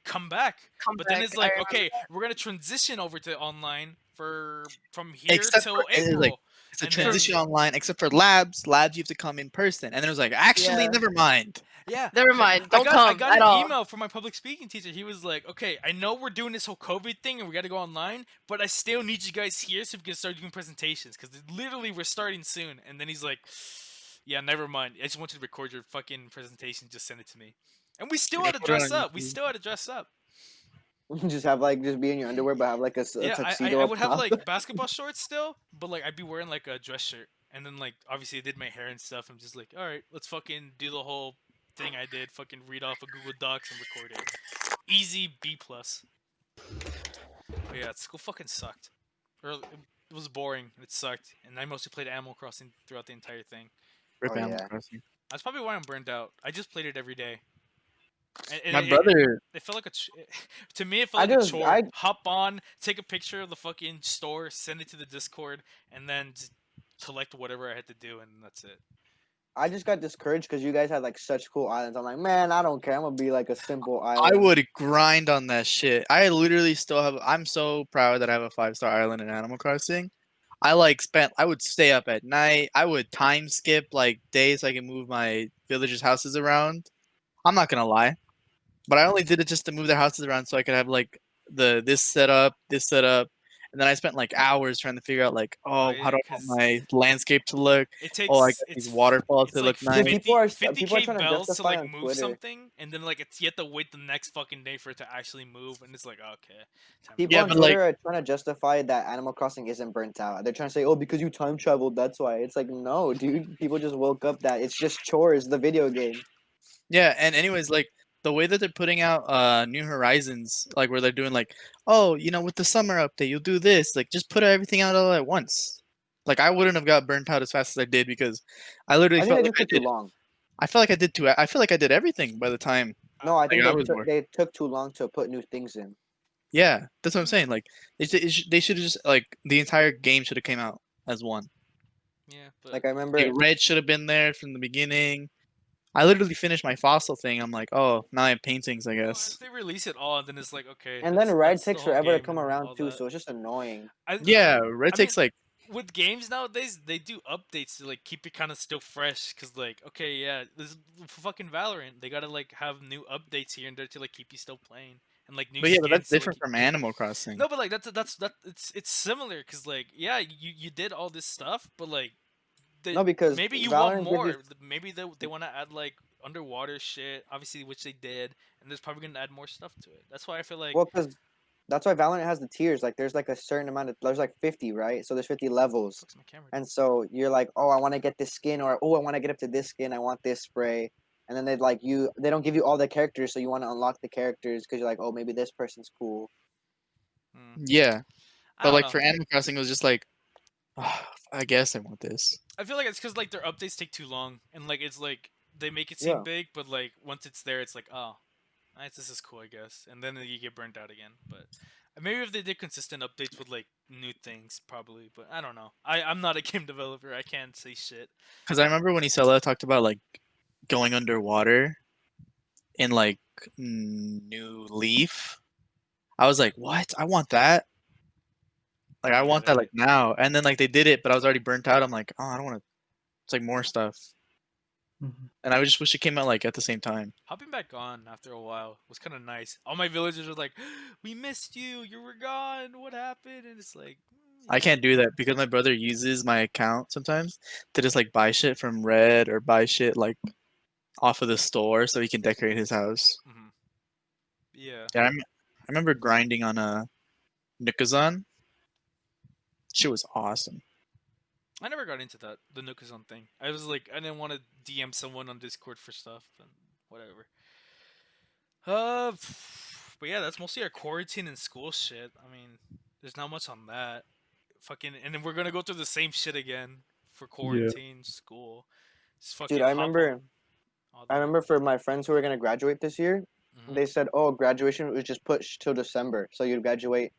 come back. Come But then back, it's I like, remember okay, we're gonna transition over to online from here Except till for- it is, April. like, It's a and then- transition online, except for labs. Labs you have to come in person. And then it was like, actually, Yeah. never mind. Yeah. Never mind. I Don't got come an at all. email from my public speaking teacher. He was like, okay, I know we're doing this whole COVID thing and we got to go online, but I still need you guys here so we can start doing presentations because literally we're starting soon. And then he's like, yeah, never mind. I just want you to record your fucking presentation. Just send it to me. And we still had to put it on dress up. We YouTube. still had to dress up. just be in your underwear, but have like a Yeah, tuxedo. I up would have top. like basketball shorts still, but like I'd be wearing like a dress shirt. And then like obviously I did my hair and stuff. I'm just like, all right, let's fucking do the whole thing I did. Fucking read off of Google Docs and record it. Easy B+. But yeah, school fucking sucked. It was boring. It sucked, and I mostly played Animal Crossing throughout the entire thing. Rip Oh, Animal yeah. Crossing. That's probably why I'm burned out. I just played it every day. And My it- brother, It felt like to me. It felt I like just- a chore. I- Hop on, take a picture of the fucking store, send it to the Discord, and then just collect whatever I had to do, and that's it. I just got discouraged because you guys had like such cool islands. I'm like, man, I don't care. I'm gonna be like a simple I island. would grind on that shit. I literally still have. I'm so proud that I have a 5-star island in Animal Crossing. I would stay up at night. I would time skip like days so I can move my villagers' houses around. I'm not gonna lie, but I only did it just to move their houses around so I could have like this set up, and then I spent like hours trying to figure out like, Oh, oh, yeah, how do I 'cause want my landscape to look? It takes. Oh, I got it's these waterfalls it's to like look nice. 50, People are 50K trying to bells to justify like on move Twitter. something, and then like you have to wait the next fucking day for it to actually move, and it's like okay. time to People Yeah, on but, like- Twitter are trying to justify that Animal Crossing isn't burnt out. They're trying to say, oh, because you time traveled, that's why. It's like, no, dude. People just woke up that it's just chores, the video game. Yeah, and anyways, like the way that they're putting out New Horizons, like where they're doing like, oh, with the summer update, you'll do this. Like just put everything out all at once. Like I wouldn't have got burnt out as fast as I did because I literally I think felt they like just I took too did. long. I felt like I did too. I feel like I did everything by the time. No, I think I was bored. they took too long to put new things in. Yeah, that's what I'm saying. Like they should have just like the entire game should have came out as one. Yeah, but Like I remember. Like, Red should have been there from the beginning. I literally finished my fossil thing. I'm like, oh, now I have paintings, I well, guess. if they release it all, then it's like okay. And then that's- Red that's the takes whole forever to game come and around all too, that. so it's just annoying. Yeah, Red I takes mean, like with games nowadays, they do updates to like keep it kind of still fresh. Cause like, okay, yeah, this is fucking Valorant. They gotta like have new updates here and there to like keep you still playing and like new. but yeah, but that's skins to, like, different keep- from Animal Crossing. No, but like that's it's similar. Cause like, yeah, you did all this stuff, but like, No, because maybe you Valorant want gives you- more. Maybe they want to add like underwater shit, obviously, which they did, and there's probably gonna add more stuff to it. That's why I feel like. Well, because that's why Valorant has the tiers. Like, there's like a certain amount of there's like 50, right? So there's 50 levels, Fuck's my camera. and so you're like, oh, I want to get this skin, or oh, I want to get up to this skin. I want this spray, and then they don't give you all the characters, so you want to unlock the characters because you're like, oh, maybe this person's cool. Yeah, I but don't like know. for Animal Crossing, it was just like, I guess I want this. I feel like it's because like their updates take too long, and like it's like they make it seem Yeah. big, but like once it's there, it's like oh, nice, this is cool, I guess, and then you get burnt out again. But maybe if they did consistent updates with like new things, probably. But I don't know. I'm not a game developer. I can't say shit. Because I remember when Isela talked about like going underwater in like New Leaf, I was like, what? I want that. Like I want that like now. And then like they did it, but I was already burnt out. I'm like, oh, I don't want to. It's like more stuff. Mhm. And I just wish it came out like at the same time. Hopping back on after a while was kind of nice. All my villagers were like, "We missed you. You were gone. What happened?" And it's like, I can't do that because my brother uses my account sometimes to just like buy shit from Red or buy shit like off of the store so he can decorate his house. Mhm. Yeah. Yeah, I remember grinding on a Nikazan. Shit was awesome. I never got into that, the Nukazon thing. I was like, I didn't want to DM someone on Discord for stuff, and whatever. But yeah, that's mostly our quarantine and school shit. I mean, there's not much on that. Fucking, and then we're gonna go through the same shit again for quarantine, school. Just fucking Dude, I hop remember. on all I that. remember for my friends who were gonna graduate this year, Mhm. they said, "Oh, graduation was just pushed till December, so you'd graduate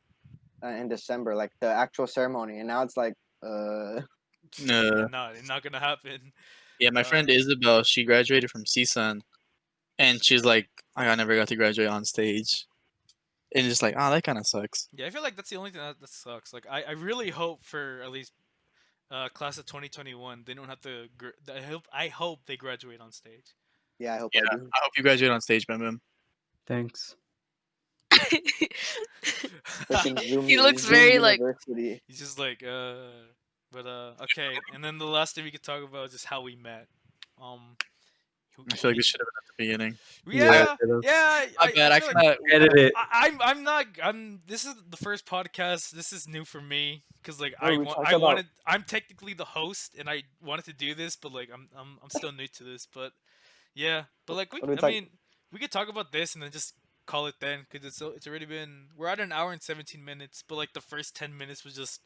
in December, like the actual ceremony." And now it's like, No. No, it's not gonna happen. Yeah, my friend Isabel, she graduated from CSUN, and she's like, I never got to graduate on stage. And it's just like, oh, that kind of sucks. Yeah, I feel like that's the only thing that sucks. Like, I really hope for at least class of 2021, they don't have to. I hope they graduate on stage. yeah, I hope Yeah, I do. I hope you graduate on stage, Bim Bim. Thanks. Freaking Zoom- He looks Zoom very, like- University. He's just like, but okay. And then the last thing we could talk about is just how we met. I feel like we should have been at the beginning. Yeah, Yeah, yeah. My bad. I feel like- cannot. Edit it. I'm not. This is the first podcast. This is new for me because like Bro, we talked I about- wanted. I'm technically the host and I wanted to do this, but like I'm still new to this. But yeah, but like What do we I talk- mean, we could talk about this and then just call it then because it's already been we're at an hour and 17 minutes, but like the first 10 minutes was just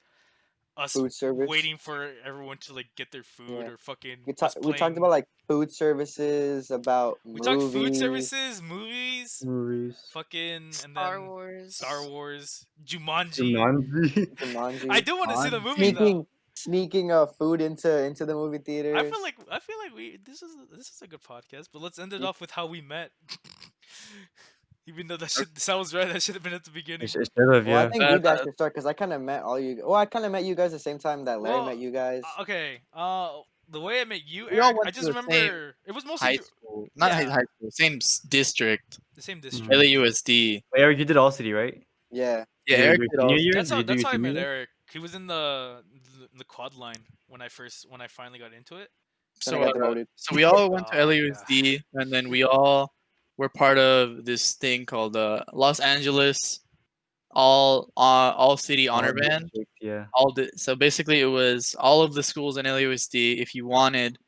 us Food service. waiting for everyone to like get their food Yeah. or fucking. We, us we talked playing- about like food services, about we movies. talked food services, movies, Movies. fucking and Star then Wars. Star Wars, Jumanji. Jumanji. Jumanji. I do want to see the movie though. Sneaking food into the movie theaters. I feel like this is a good podcast, but let's end it off with how we met. Even though that sounds right, that should have been at the beginning. It should have, Well, I yeah. think you guys should start because I kind of met all you. Well, I kind of met you guys the same time that Larry Well, met you guys. Okay. The way I met you, We all Eric, went I to just the remember same it was mostly High school. Not Yeah. high school. Same district. the same Mm. district. LAUSD. Eric, you did All City, right? Yeah. Yeah, Your- Eric your did all. senior year? That's Did how you do that's your how I met senior year? Eric. He was in the quad line when I finally got into it. Then I So, got demoted. so we all went to Oh, LAUSD, and then we all were part of this thing called Los Angeles All City Honor Band. District, yeah. So basically, it was all of the schools in LAUSD. If you wanted,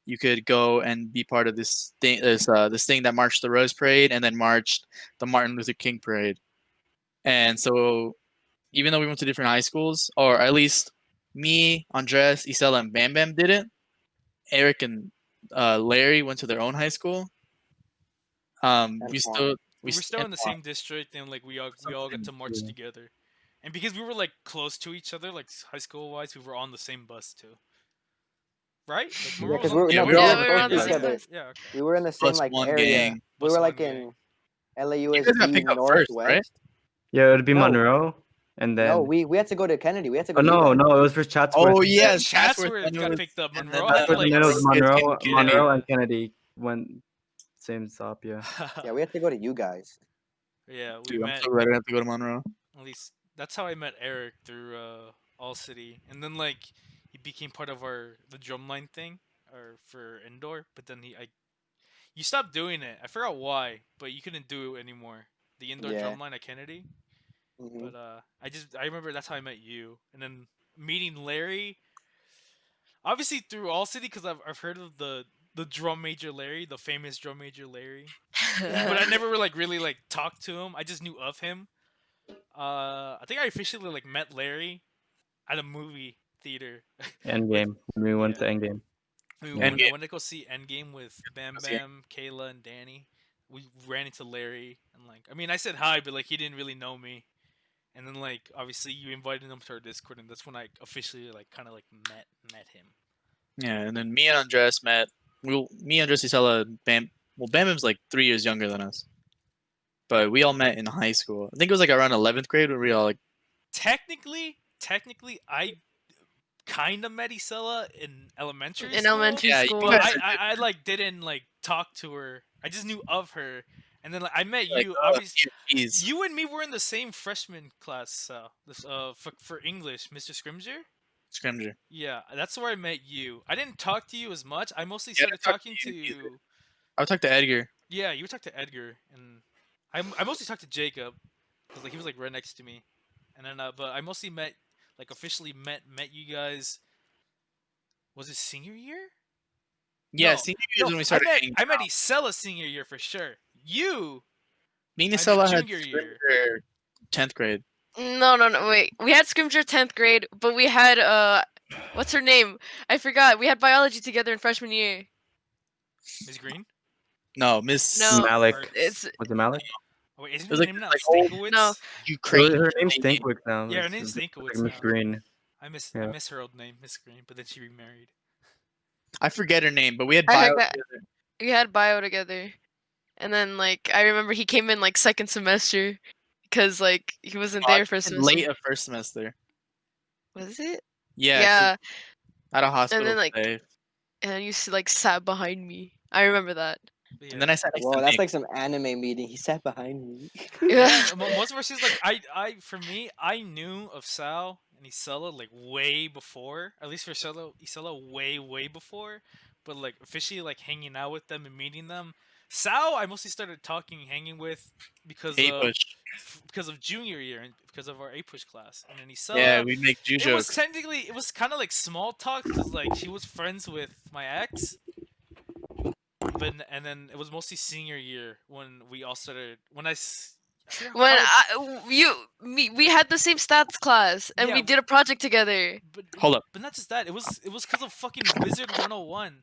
you could go and be part of this thing. This thing that marched the Rose Parade and then marched the Martin Luther King Parade. And so, even though we went to different high schools, or at least me, Andres, Isela, and Bam Bam didn't, Eric and Larry went to their own high school. We Juan. still We were still in the spent same district, and like we all got to march Yeah. together. And because we were like close to each other, like high school wise, we were on the same bus too. Right? Like, Yeah, Monroe was because on- we were, Yeah, no, we we were were all- we were close on to the each same other. bus. Yeah. Okay. We were in the same Bus like one area. gang. We Bus were one like gang. in guys got LAUSD picked up first, right? Northwest. Yeah, it'd be No. Monroe, and then. No, we had to go to Kennedy. We had to go. Oh to you no, guys. no, it was for Chatsworth. Oh yeah, Chatsworth got picked up. and then, Monroe had Chatsworth, like and then it was Monroe, Kennedy. Monroe and Kennedy went same stop. Yeah. Yeah, we had to go to you guys. Yeah, we Dude, I'm met. so glad I didn't have to go to Monroe. At least that's how I met Eric through All City, and then like he became part of the drumline thing, or for indoor. But then you stopped doing it. I forgot why, but you couldn't do it anymore. The indoor Yeah. drumline at Kennedy. Mhm. But I remember that's how I met you, and then meeting Larry. Obviously through All City, because I've heard of the drum major Larry, the famous drum major Larry. But I never really like talked to him. I just knew of him. I think I officially like met Larry at a movie theater. Endgame. We went Yeah. to Endgame. We Yeah. went to go see Endgame with Bam Let's hear it. Bam, Kayla, and Danny. We ran into Larry, and like, I mean, I said hi, but like he didn't really know me. And then like, obviously, you invited him to our Discord, and that's when I officially like kind of like met him. Yeah, and then me and Andres met. Me, Andres, Isela, Bam. Well, Bam Bam's like 3 years younger than us, but we all met in high school. I think it was like around 11th grade where we all like. Technically, I kind of met Isela in elementary In school. elementary Yeah, you school. But guys I like didn't like talk to her. I just knew of her, and then like I met Like, you. Obviously, Jeez. you and me were in the same freshman class. For English, Mr. Scrimger. Scrimger. Yeah, that's where I met you. I didn't talk to you as much. I mostly Yeah, I started didn't talk talking to to you either. you. I would talk to Edgar. Yeah, you would talk to Edgar, and I mostly talked to Jacob, because like he was like right next to me, and then but I mostly officially met you guys. Was it senior year? Yeah, No, senior year is when we started. hanging I met out. Isela senior year for sure. You Me and I met Isela had junior year. Scrimger 10th grade. No, wait. We had Scrimger 10th grade, but we had what's her name? I forgot. We had biology together in freshman year. Miss Green. No, Miss. No. Malik. It's Was it Malik? Oh, wait, isn't It was her like- name not like old- Stankiewicz? No. You Her, crazy. her name's lady. Stinkwick now. Yeah, her It's- name's it's Stankiewicz like Miss now. Green. I miss Yeah. her old name, Miss Green, but then she remarried. I forget her name, but we had I bio. forgot. together. We had bio together, and then like I remember he came in like second semester because like he wasn't there for semester. Late of first semester. Was it? Yeah. Yeah. At a hospital. like, stay. And then you like sat behind me. I remember that. But And then I sat next Whoa, to that's Nick. like some anime meeting. He sat behind me. Yeah. Most of our seasons, like for me, I knew of Sal and Isela like way before. At least for Isela way before. But like officially like hanging out with them and meeting them. Sal, I mostly started hanging with because A of push. because of junior year and because of our A push class. And then Isela, Yeah, we make Jew it was jokes. technically it was kind of like small talk because like she was friends with my ex. But and then it was mostly senior year when we all started. When I forgot When how- we had the same stats class and Yeah. we did a project together. but Hold up. But not just that. It was because of fucking Wizard 101.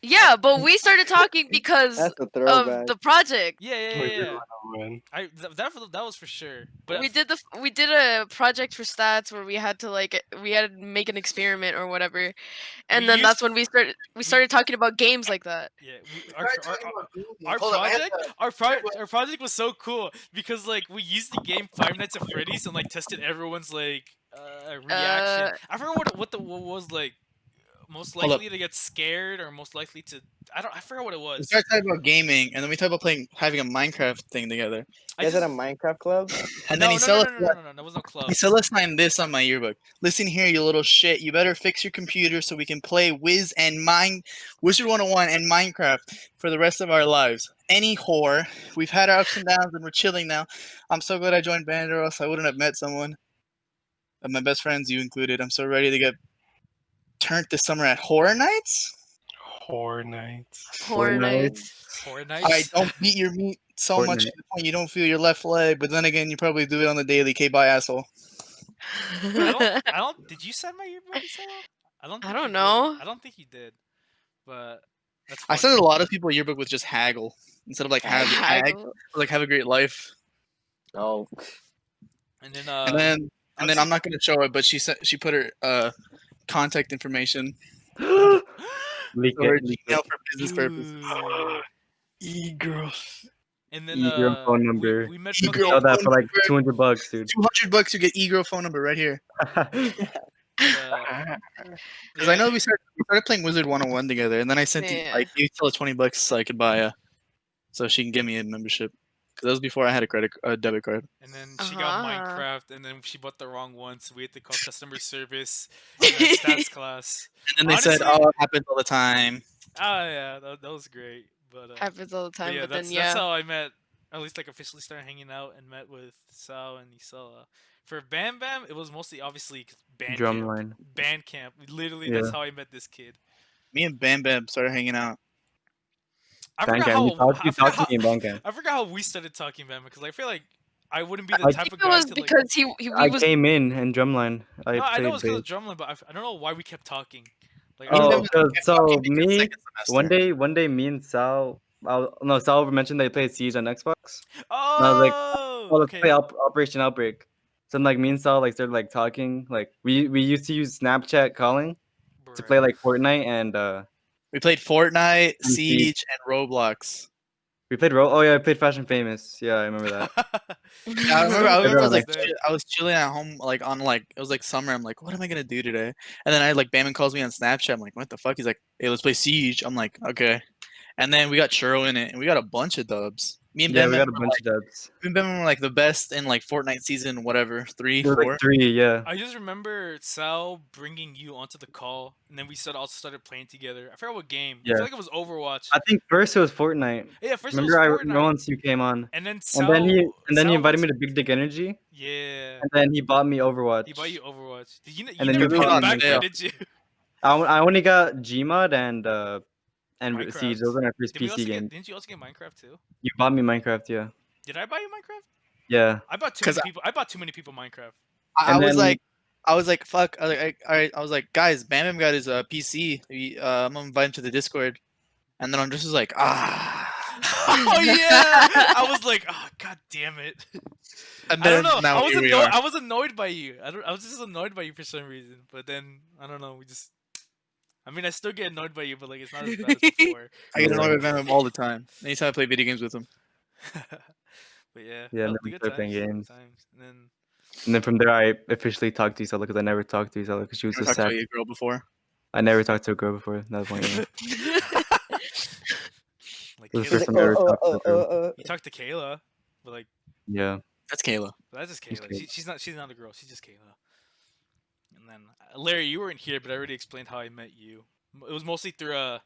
Yeah, but we started talking because That's a of throwback. the project. Yeah. Oh, man. That was for sure. But We did a project for stats where we had to make an experiment or whatever, and We then used- that's when we started talking about games like that. yeah, our project was so cool because like we used the game Five Nights at Freddy's and like tested everyone's like reaction. I forgot what was like most Hold up. likely to get scared or most likely to I forgot what it We was. started talking about gaming, and then we talked about having a Minecraft thing together. I You guys at a just- Minecraft club? And then no, Isela, there was no club. Isela signed this on my yearbook. Listen here, you little shit. You better fix your computer so we can play Wizard 101 and Minecraft for the rest of our lives. Any whore. We've had our ups and downs, and we're chilling now. I'm so glad I joined band, or else I wouldn't have met someone. Of my best friends, you included. I'm so ready to get turned this summer at Horror Nights. Horror nights. Horror Nights. Horror I Nights. don't beat your meat so much Fortnite. to the point you don't feel your left leg, but then again, you probably do it on the daily. K-bye, asshole. I don't. Did you send my yearbook? Isela? I don't. I think don't you did. know. I don't think you did. But That's I funny. sent a lot of people a yearbook with just haggle instead of like Haggle. like have a great life. Oh, And then And then I'm not gonna show it, but she put her contact information Leak or it. Leak Gmail it. for business purpose. E-girls. And then E-girl phone number. we met E-girl. fucking, Sell that for like number. $200, dude. $200 you get e-girl phone number right here. Because I know we started playing Wizard 101 together, and then I sent Yeah. like you tell her $20 so I could buy so she can give me a membership. Because that was before I had a debit card. And then she got Uh-huh. Minecraft, and then she bought the wrong one, so we had to call customer service in our stats class. And then they said, Honestly- "Oh, it happens all the time." Oh yeah, that was great. But Happens all the but time, yeah, but that's then yeah. how I met. At least like officially started hanging out and met with Sal and Isela. For Bam Bam, it was mostly obviously 'cause band camp. Drumline. Band camp. Literally, that's Yeah. how I met this kid. Me and Bam Bam started hanging out. I forgot Bandcamp. how You talked to me in Bandcamp. I forgot how we started talking Bam because I feel like I wouldn't be the I type It of guy was to like. because we I was came in Drumline. I No, I know played it's because of bass. drumline, but I don't know why we kept talking. Like, Me and Oh, Bam Bam because kept so talking because me second semester. one day me and Sal, Sal mentioned they played Siege on Xbox. Oh, I was like, oh, let's okay. play Operation Outbreak. So then, like me and Sal like started like talking. Like we used to use Snapchat calling to play Bruh. like Fortnite and We played Fortnite, And Siege, and Roblox. we played Oh yeah, I played Fashion Famous. Yeah, I remember that. Yeah, I remember. I Everyone was like, liked that. I was chilling at home, like on like it was like summer. I'm like, what am I gonna do today? And then I like Bam calls me on Snapchat. I'm like, what the fuck? He's like, hey, let's play Siege. I'm like, okay. And then we got Churro in it, and we got a bunch of dubs. Me and Yeah, Bam we Bam got a were, bunch of dubs. me and Bam were like the best in like Fortnite season, whatever, 3, There 4. was like 3, yeah. I just remember Sal bringing you onto the call, and then we also started playing together. I forgot what game. I Yeah. feel like it was Overwatch. I think first it was Fortnite. Yeah, first Remember, it was Fortnite. once you came on, And then and Sal, then he Sal invited was- me to Big Dick Energy, Yeah. and then he bought me Overwatch. He bought you Overwatch. Did you, And then never you paid bought him me back for Sale. it, did you? I only got Gmod and Minecraft. Siege. Those are my first Did we also PC games. didn't you also get Minecraft too? You bought me Minecraft, yeah. Did I buy you Minecraft? Yeah. I bought too 'Cause many people. I bought too many people Minecraft. I And was then- like, fuck. I was like, all right. I was like, guys, Bam Bam got his PC. I'm gonna invite him to the Discord. And then I'm just like, Oh yeah! I was like, oh god damn it! And I then don't know. now here we are. I was annoyed by you. I was just annoyed by you for some reason. But then I don't know. I mean, I still get annoyed by you, but like it's not as bad as before. I get Yeah. annoyed with Bam Bam all the time. Anytime I play video games with him. But yeah, Yeah, and the then we good started playing times, games. good times. And then And then from there, I officially talked to Isela because I never talked to Isela because she was Never just talked sad. to a girl before. I never talked to a girl before. That was one. like It was Kayla, first time I ever talked to a girl. you talked to Kayla, but like Yeah. That's Kayla. that's just Who's Kayla. Kayla? She's not a girl. She's just Kayla. And then Larry, you weren't here, but I already explained how I met you. It was mostly through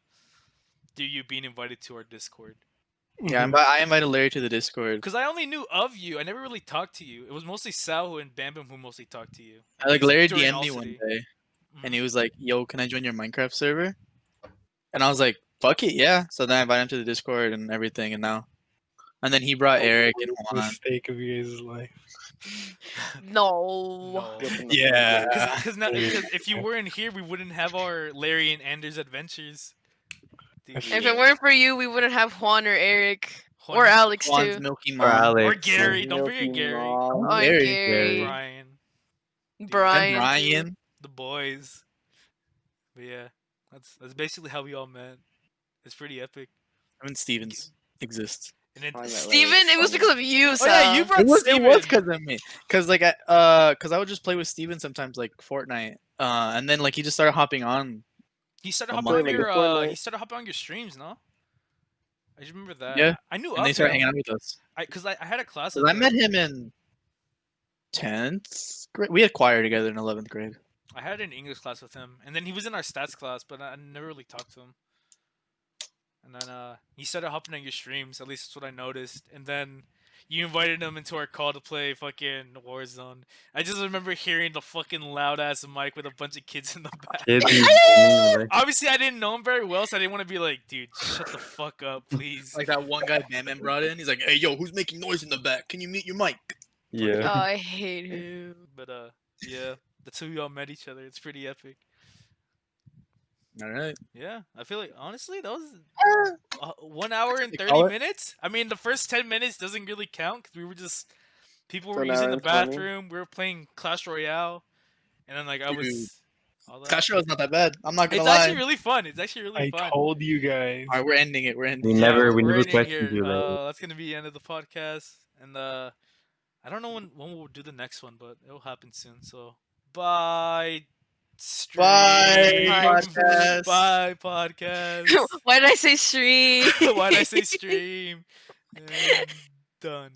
you being invited to our Discord. Yeah, I invited Larry to the Discord. Because I only knew of you. I never really talked to you. It was mostly Sal and Bam Bam who mostly talked to you. I like It was, Larry during DM'd me one All-City. day, and he Mhm. was like, "Yo, can I join your Minecraft server?" And I was like, "Fuck it, yeah." So then I invited him to the Discord and everything, and then he brought Eric and Juan. Mistake of your guys' life. No. No. Yeah. Because if you weren't here, we wouldn't have our Larry and Anders adventures. Dude, If If it weren't for you, we wouldn't have Juan or Eric or Juan- Alex Juan's too. Milky Or Mom. Alex. or Gary. Don't forget Milky Gary. Mom. Oh, Gary. Gary. Brian. And Brian. too. Ryan. The boys. But yeah, that's basically how we all met. It's pretty epic. I mean, Stevens exists. And then I met Steven, Larry. it was because of you, oh yeah, Sal. you brought It was Steven. because of me. Because like because I would just play with Steven sometimes, like Fortnite. And then like he just started hopping on. He started a hopping month on your ago. he started hopping on your streams, no? I just remember that. Yeah, I knew And of they started him. hanging out with us. Because I had a class. 'Cause with I met him in 10th grade. We had choir together in 11th grade. I had an English class with him, and then he was in our stats class, but I never really talked to him. And then he started hopping on your streams. At least that's what I noticed. And then you invited him into our call to play fucking Warzone. I just remember hearing the fucking loud ass mic with a bunch of kids in the back. Kids and screaming, like, Obviously, I didn't know him very well, so I didn't want to be like, dude, shut the fuck up, please. Like that one guy Bam Bam brought in. He's like, "Hey, yo, who's making noise in the back? Can you mute your mic?" Oh, yeah. I hate him. But yeah, that's how we all met each other. It's pretty epic. All right. Yeah, I feel like honestly that was Uh, 1 hour and You 30 call it? minutes. I mean, the first 10 minutes doesn't really count because we were just people So were an using hour the and 20? bathroom. We were playing Clash Royale, and then like I Dude, was. All that. Clash Royale's not that bad. I'm not gonna It's lie. actually really fun. It's actually really I fun. told you guys. All right, we're ending it. We're ending. We it. never we're ending questioned here. you, Larry. That's gonna be the end of the podcast, and I don't know when we'll do the next one, but it'll happen soon. So bye. Stream. Bye, Bye. podcast. Bye podcast. Why did I say stream? Why did I say stream? And done.